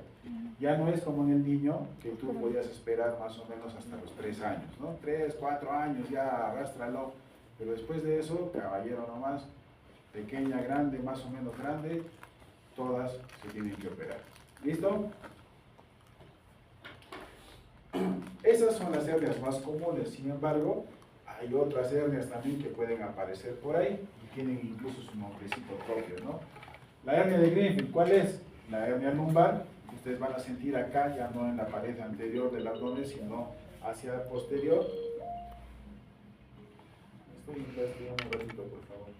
Ya no es como en el niño, que tú podías esperar más o menos hasta los 3 años, ¿no? 3, 4 años, ya arrástralo. Pero después de eso, caballero nomás, pequeña, grande, más o menos grande, todas se tienen que operar. ¿Listo? Esas son las hernias más comunes, sin embargo, hay otras hernias también que pueden aparecer por ahí y tienen incluso su nombrecito propio, ¿no? La hernia de Greenfield, ¿cuál es? La hernia lumbar, que ustedes van a sentir acá, ya no en la pared anterior del abdomen, sino hacia posterior. Estoy investigando un ratito, por favor.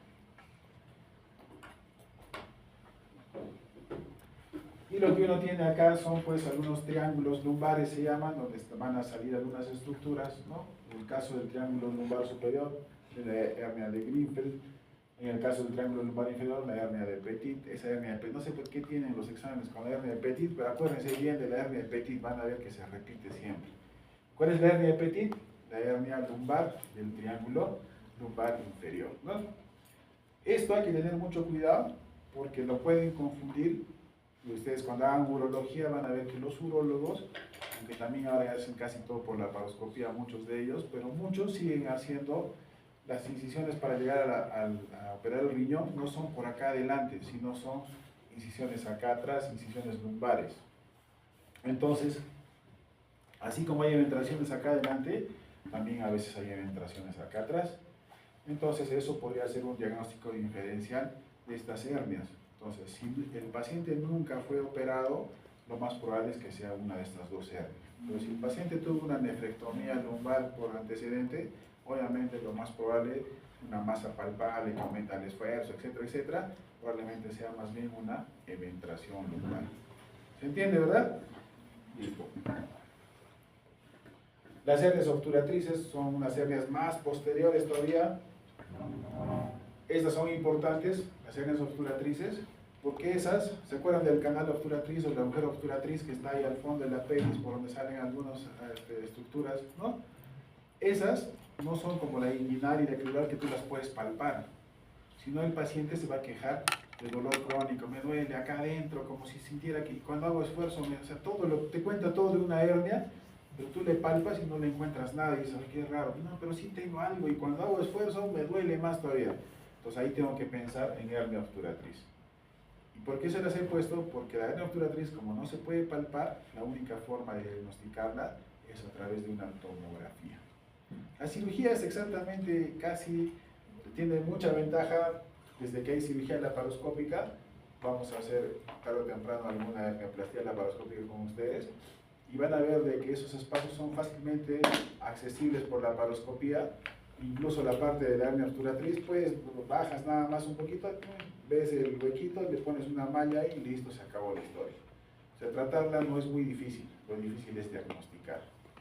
Y lo que uno tiene acá son pues algunos triángulos lumbares, se llaman, donde van a salir algunas estructuras, ¿no? En el caso del triángulo lumbar superior, la hernia de Greenfield. En el caso del triángulo lumbar inferior, la hernia de Petit. Esa hernia de Petit, no sé por qué tienen los exámenes con la hernia de Petit, pero acuérdense bien de la hernia de Petit, van a ver que se repite siempre. ¿Cuál es la hernia de Petit? La hernia lumbar del triángulo lumbar inferior, ¿no? Esto hay que tener mucho cuidado porque lo pueden confundir. Y ustedes cuando hagan urología van a ver que los urólogos, aunque también ahora hacen casi todo por la laparoscopía, muchos de ellos, pero muchos siguen haciendo las incisiones para llegar a operar el riñón, no son por acá adelante, sino son incisiones acá atrás, incisiones lumbares. Entonces, así como hay eventraciones acá adelante, también a veces hay eventraciones acá atrás. Entonces eso podría ser un diagnóstico diferencial de estas hernias. Entonces, si el paciente nunca fue operado, lo más probable es que sea una de estas dos hernias. Pero si el paciente tuvo una nefrectomía lumbar por antecedente, obviamente lo más probable, una masa palpable que aumenta el esfuerzo, etcétera, etcétera, probablemente sea más bien una eventración lumbar. ¿Se entiende, verdad? Listo. Las hernias obturatrices son unas hernias más posteriores todavía. Estas son importantes, las hernias obturatrices, porque esas, ¿se acuerdan del canal obturatriz o la mujer obturatriz que está ahí al fondo de la pelvis por donde salen algunas estructuras, ¿no? Esas no son como la inguinal y la epidural que tú las puedes palpar, sino el paciente se va a quejar de dolor crónico, me duele acá adentro, como si sintiera que cuando hago esfuerzo, o sea, te cuenta todo de una hernia, pero tú le palpas y no le encuentras nada y dices, qué raro, no, pero sí tengo algo y cuando hago esfuerzo me duele más todavía. Entonces ahí tengo que pensar en hernia obturatriz. ¿Y por qué se las he puesto? Porque la hernia obturatriz, como no se puede palpar, la única forma de diagnosticarla es a través de una tomografía. La cirugía es exactamente tiene mucha ventaja desde que hay cirugía laparoscópica. Vamos a hacer tarde o temprano alguna hernioplastia laparoscópica con ustedes y van a ver de que esos espacios son fácilmente accesibles por la laparoscopía. Incluso la parte de la hernia obturatriz, pues bajas nada más un poquito, ves el huequito, le pones una malla y listo, se acabó la historia. O sea, tratarla no es muy difícil, lo difícil es diagnosticar.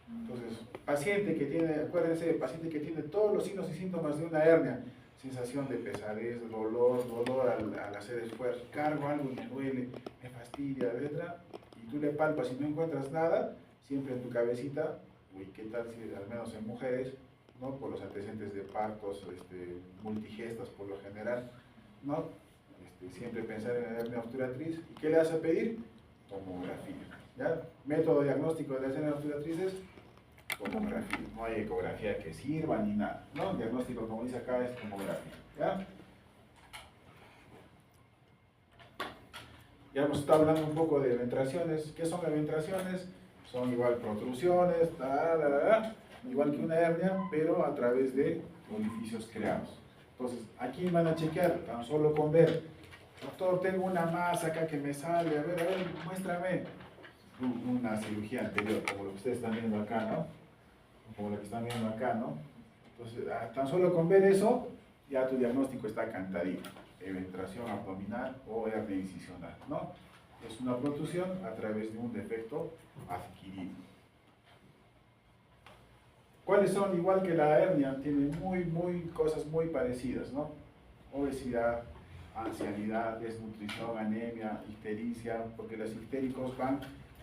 Entonces, paciente que tiene, acuérdense, paciente que tiene todos los signos y síntomas de una hernia, sensación de pesadez, dolor al hacer esfuerzo, cargo algo y me duele, me fastidia, etc. Y tú le palpas y no encuentras nada, siempre en tu cabecita, uy, ¿qué tal si al menos en mujeres, ¿no? Por los antecedentes de partos, multigestas por lo general, ¿no? siempre pensar en la hernia obturatriz. ¿Y qué le hace pedir? Tomografía. ¿Ya? Método diagnóstico de las hernias obturatrices, tomografía. No hay ecografía que sirva ni nada, ¿no? El diagnóstico, como dice acá, es tomografía. ¿Ya? Ya hemos estado hablando un poco de eventraciones. ¿Qué son eventraciones? Son igual protrusiones, igual que una hernia, pero a través de orificios creados. Entonces, aquí van a chequear, tan solo con ver. Doctor, tengo una masa acá que me sale, a ver, muéstrame. Una cirugía anterior, como lo que ustedes están viendo acá, ¿no? Como lo que están viendo acá, ¿no? Entonces, tan solo con ver eso, ya tu diagnóstico está cantadito. Eventración abdominal o hernia incisional, ¿no? Es una protrusión a través de un defecto adquirido. ¿Cuáles son? Igual que la hernia, tienen cosas muy parecidas, ¿no? Obesidad, ancianidad, desnutrición, anemia, ictericia, porque los ictéricos van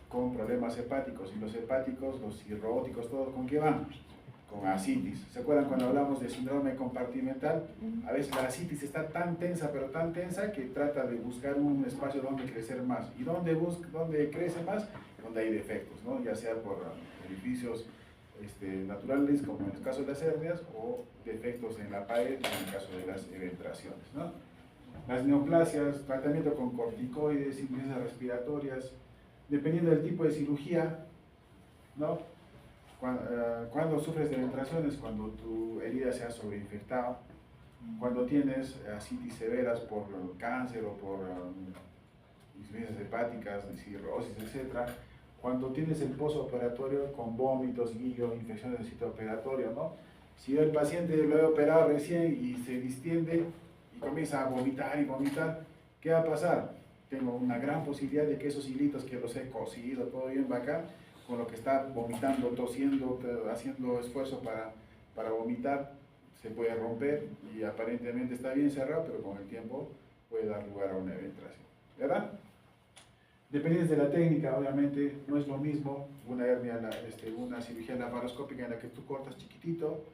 con problemas hepáticos, y los hepáticos, los cirróticos, todos, ¿con qué van? Con ascitis. ¿Se acuerdan cuando hablamos de síndrome compartimental? A veces la ascitis está tan tensa, pero tan tensa, que trata de buscar un espacio donde crecer más. ¿Y dónde crece más? Donde hay defectos, ¿no? Ya sea por orificios naturales, como en el caso de las hernias, o defectos en la pared, en el caso de las eventraciones, ¿no? Las neoplasias, tratamiento con corticoides, insuficiencias respiratorias, dependiendo del tipo de cirugía, ¿no? Cuando sufres de eventraciones, cuando tu herida se ha sobreinfectado, cuando tienes ascitis severas por cáncer o por insuficiencias hepáticas, cirrosis, etc. Cuando tienes el postoperatorio con vómitos, guillo, infecciones del sitio operatorio, ¿no? Si yo el paciente lo he operado recién y se distiende y comienza a vomitar y vomitar, ¿qué va a pasar? Tengo una gran posibilidad de que esos hilitos que los he cosido, todo bien bacán, con lo que está vomitando, tosiendo, haciendo esfuerzo para vomitar, se puede romper y aparentemente está bien cerrado, pero con el tiempo puede dar lugar a una eventración, ¿verdad? Dependiendo de la técnica, obviamente no es lo mismo una hernia, una cirugía laparoscópica en la que tú cortas chiquitito.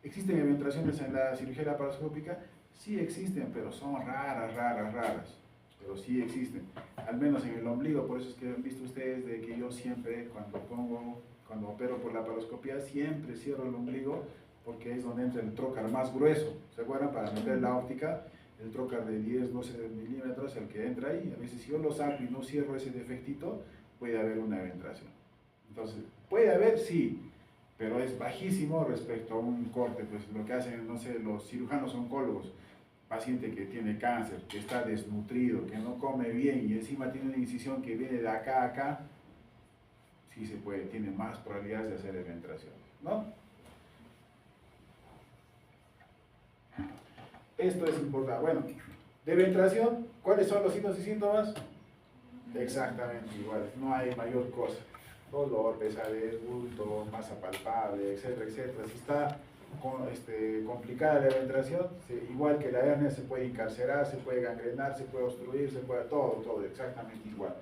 ¿Existen eventraciones en la cirugía laparoscópica? Sí existen, pero son raras. Pero sí existen, al menos en el ombligo. Por eso es que han visto ustedes de que yo siempre, cuando opero por laparoscopía, siempre cierro el ombligo, porque es donde entra el trocar más grueso. ¿Se acuerdan? Para meter la óptica, el trocar de 10, 12 milímetros, el que entra ahí. A veces si yo lo saco y no cierro ese defectito, puede haber una eventración. Entonces, puede haber, sí, pero es bajísimo respecto a un corte. Pues lo que hacen, no sé, los cirujanos oncólogos, paciente que tiene cáncer, que está desnutrido, que no come bien y encima tiene una incisión que viene de acá a acá, sí se puede, tiene más probabilidades de hacer eventraciones, ¿no? Esto es importante. Bueno, de eventración, ¿cuáles son los signos y síntomas? Exactamente iguales, no hay mayor cosa. Dolor, pesadez, bulto, masa palpable, etcétera, etcétera. Si está complicada la eventración, igual que la hernia, se puede encarcerar, se puede gangrenar, se puede obstruir, se puede todo exactamente igual.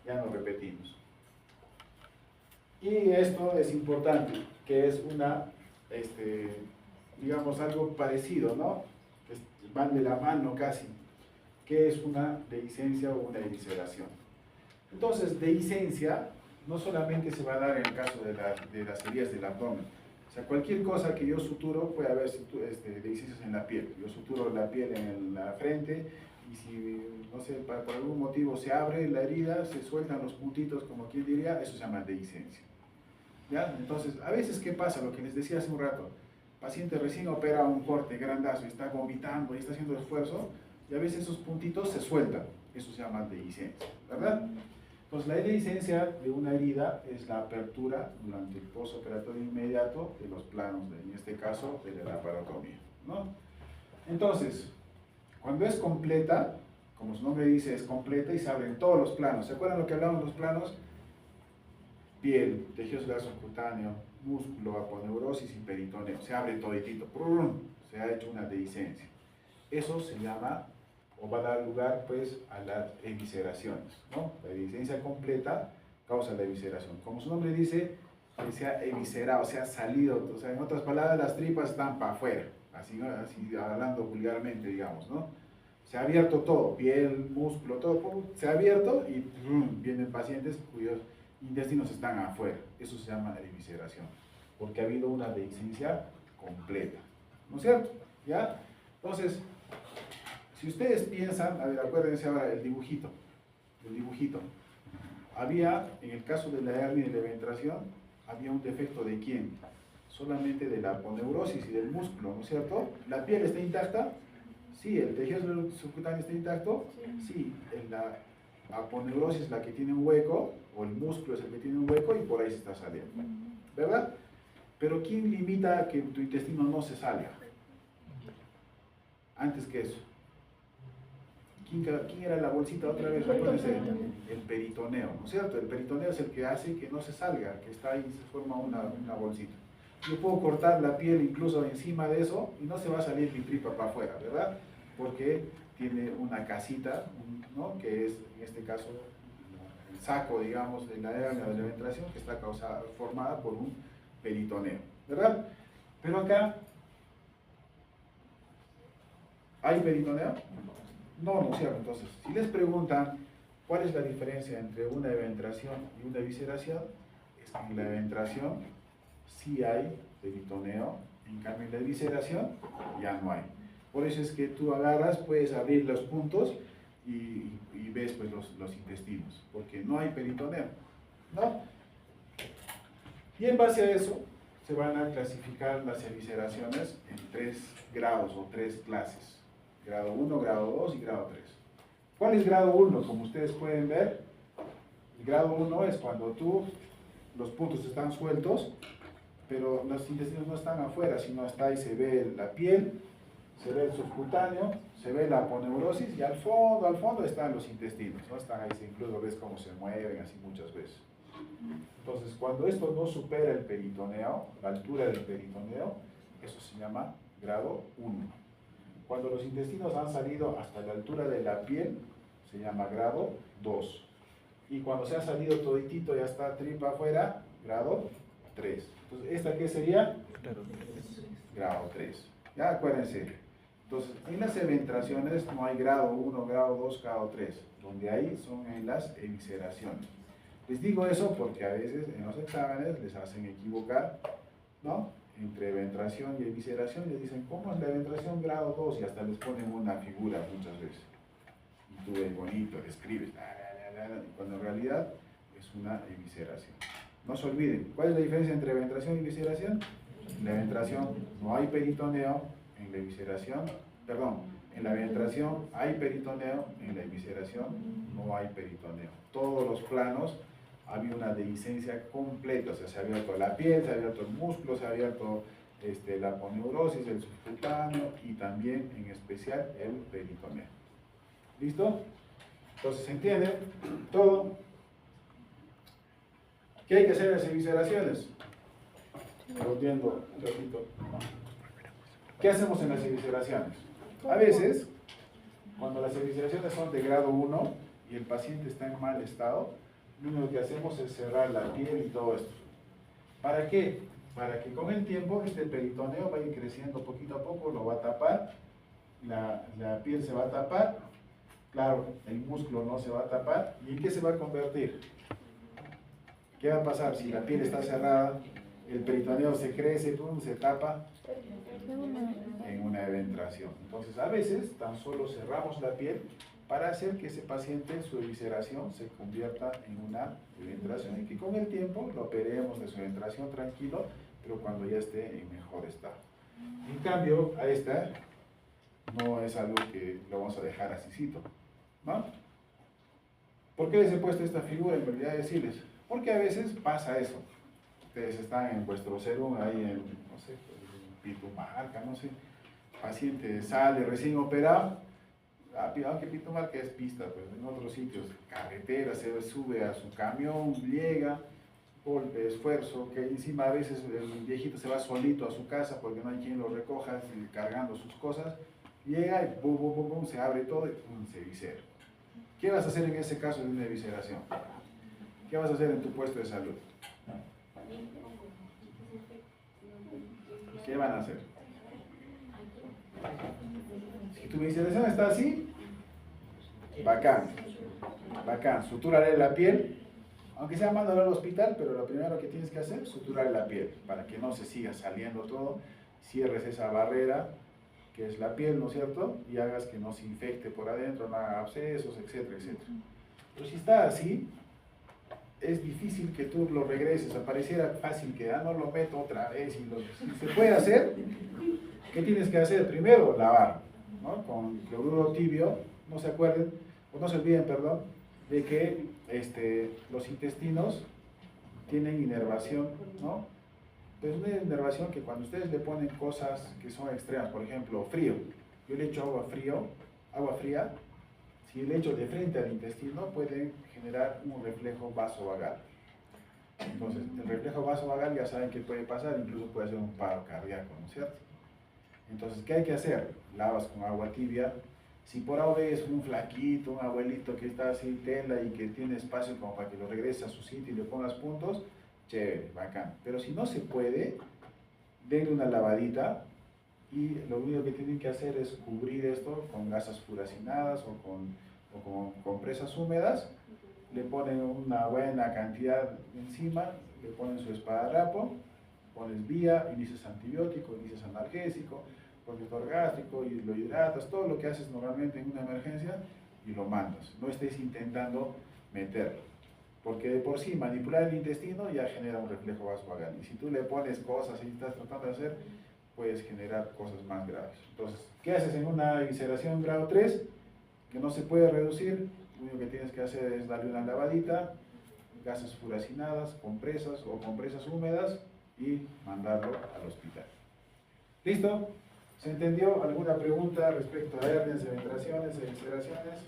Ya no repetimos. Y esto es importante, que es digamos, algo parecido, ¿no? Van de la mano casi, que es una dehiscencia o una evisceración. Entonces, dehiscencia no solamente se va a dar en el caso de las heridas del abdomen. O sea, cualquier cosa que yo suturo, puede haber dehiscencias en la piel. Yo suturo la piel en la frente y si, no sé, por algún motivo se abre la herida, se sueltan los puntitos, como quien diría, eso se llama dehiscencia. ¿Ya? Entonces, a veces, ¿qué pasa? Lo que les decía hace un rato. Paciente recién opera un corte grandazo y está vomitando y está haciendo esfuerzo, y a veces esos puntitos se sueltan. Eso se llama dehiscencia, ¿verdad? Entonces, la dehiscencia de una herida es la apertura durante el postoperatorio inmediato de los planos, en este caso, de la laparotomía, ¿no? Entonces, cuando es completa, como su nombre dice, es completa y se abren todos los planos. ¿Se acuerdan lo que hablamos de los planos? Piel, tejido celular subcutáneo, músculo, aponeurosis y peritoneo. Se abre toditito, se ha hecho una dehiscencia. Eso se llama, o va a dar lugar pues a las evisceraciones, ¿no? La dehiscencia completa causa la evisceración. Como su nombre dice, que se ha eviscerado, se ha salido, o sea, en otras palabras, las tripas están para afuera, así, ¿no? Así hablando vulgarmente, digamos, ¿no? Se ha abierto todo, piel, músculo, todo, pum, se ha abierto y vienen pacientes cuyos intestinos están afuera. Eso se llama evisceración, porque ha habido una dehiscencia completa, ¿no es cierto? ¿Ya? Entonces, si ustedes piensan, a ver, acuérdense ahora el dibujito, había, en el caso de la hernia y de la eventración, había un defecto ¿de quién? Solamente de la aponeurosis y del músculo, ¿no es cierto? ¿La piel está intacta? Sí. ¿El tejido subcutáneo está intacto? Sí. La aponeurosis es la que tiene un hueco, o el músculo es el que tiene un hueco y por ahí se está saliendo, ¿verdad? Pero ¿quién limita a que tu intestino no se salga? Antes que eso. ¿Quién era la bolsita otra vez? Acuérdense, el peritoneo, ¿no es cierto? El peritoneo es el que hace que no se salga, que está ahí, se forma una bolsita. Yo puedo cortar la piel incluso encima de eso y no se va a salir mi tripa para afuera, ¿verdad? Porque tiene una casita, ¿no? Que es, en este caso, el saco, digamos, de la hernia de la eventración que está formada por un peritoneo, ¿verdad? Pero acá, ¿hay peritoneo? No, no es cierto. Entonces, si les preguntan cuál es la diferencia entre una eventración y una evisceración, es que en la eventración sí hay peritoneo, en cambio en la evisceración ya no hay. Por eso es que tú agarras, puedes abrir los puntos y ves pues los intestinos, porque no hay peritoneo, ¿no? Y en base a eso se van a clasificar las evisceraciones en 3 grados o 3 clases. Grado 1, grado 2 y grado 3. ¿Cuál es grado 1? Como ustedes pueden ver, el grado 1 es cuando los puntos están sueltos, pero los intestinos no están afuera, sino está ahí, se ve la piel, se ve el subcutáneo, se ve la aponeurosis y al fondo están los intestinos, ¿no? Están ahí, incluso ves cómo se mueven así muchas veces. Entonces, cuando esto no supera el peritoneo, la altura del peritoneo, eso se llama grado 1. Cuando los intestinos han salido hasta la altura de la piel, se llama grado 2. Y cuando se ha salido toditito, ya está tripa afuera, grado 3. Entonces, ¿esta qué sería? Grado 3. Ya acuérdense. Entonces, en las eventraciones no hay grado 1, grado 2, grado 3. Donde hay son en las evisceraciones. Les digo eso porque a veces en los exámenes les hacen equivocar, ¿no? Entre eventración y evisceración, les dicen, ¿cómo es la eventración grado 2? Y hasta les ponen una figura muchas veces. Y tú ves bonito, le escribes, cuando en realidad es una evisceración. No se olviden, ¿cuál es la diferencia entre eventración y evisceración? En la eventración no hay peritoneo, en la evisceración, perdón, en la eventración hay peritoneo, en la evisceración no hay peritoneo. Todos los planos había una dehiscencia completa, o sea, se ha abierto la piel, se ha abierto el músculo, se ha abierto la aponeurosis, el subcutáneo y también, en especial, el peritoneo. ¿Listo? Entonces, ¿se entiende? Todo. ¿Qué hay que hacer en las evisceraciones? Volviendo un ratito. ¿Qué hacemos en las evisceraciones? A veces, cuando las evisceraciones son de grado 1 y el paciente está en mal estado, lo único que hacemos es cerrar la piel y todo esto. ¿Para qué? Para que con el tiempo este peritoneo va a ir creciendo poquito a poco, lo va a tapar, la piel se va a tapar, claro, el músculo no se va a tapar, ¿y en qué se va a convertir? ¿Qué va a pasar si la piel está cerrada, el peritoneo se crece, se tapa? En una eventración. Entonces, a veces tan solo cerramos la piel para hacer que ese paciente, su evisceración, se convierta en una eventración y que con el tiempo lo operemos de su eventración tranquilo, pero cuando ya esté en mejor estado. En cambio, a esta no es algo que lo vamos a dejar asícito, ¿no? ¿Por qué les he puesto esta figura? En realidad decirles, porque a veces pasa eso. Ustedes están en vuestro serum, ahí en, no sé, Pitumarca, no sé, paciente sale recién operado, aunque Pitumarca es pista, pues en otros sitios, carretera, se sube a su camión, llega, golpe, esfuerzo, que encima a veces el viejito se va solito a su casa porque no hay quien lo recoja, cargando sus cosas, llega y bum, bum, bum, bum, se abre todo y pum, se eviscera. ¿Qué vas a hacer en ese caso de una evisceración? ¿Qué vas a hacer en tu puesto de salud? ¿Qué van a hacer? Si tu evisceración está así, Bacán. Bacán. Sutúrale la piel. Aunque sea mándalo al hospital, pero lo primero que tienes que hacer es suturar la piel para que no se siga saliendo todo. Cierres esa barrera que es la piel, ¿no es cierto? Y hagas que no se infecte por adentro, no haga abscesos, etcétera, etcétera. Pero si está así, es difícil que tú lo regreses. Pareciera fácil que no lo meto otra vez. Si se puede hacer, ¿qué tienes que hacer? Primero, lavar, ¿no? Con cloruro tibio. No se acuerden, o no se olviden, perdón, de que los intestinos tienen inervación, ¿no? Entonces una inervación que cuando ustedes le ponen cosas que son extremas, por ejemplo, frío, yo le echo agua fría, si le echo de frente al intestino puede generar un reflejo vasovagal. Entonces, el reflejo vasovagal ya saben que puede pasar, incluso puede ser un paro cardíaco, ¿no es cierto? Entonces, ¿qué hay que hacer? Lavas con agua tibia. Si por ahora ves un flaquito, un abuelito que está así tela y que tiene espacio como para que lo regrese a su sitio y le pongas puntos, chévere, bacán. Pero si no se puede, denle una lavadita y lo único que tienen que hacer es cubrir esto con gasas furacinadas o con compresas húmedas. Le ponen una buena cantidad encima, le ponen su esparadrapo, pones vía, inicias antibiótico, inicias analgésico, protector gástrico, y lo hidratas, todo lo que haces normalmente en una emergencia y lo mandas. No estés intentando meterlo, porque de por sí manipular el intestino ya genera un reflejo vasovagal. Y si tú le pones cosas y estás tratando de hacer, puedes generar cosas más graves. Entonces, ¿qué haces en una visceración grado 3? Que no se puede reducir, lo único que tienes que hacer es darle una lavadita, gasas furacinadas, compresas o compresas húmedas y mandarlo al hospital. ¿Listo? ¿Se entendió? ¿Alguna pregunta respecto a hernias, eventraciones, evisceraciones?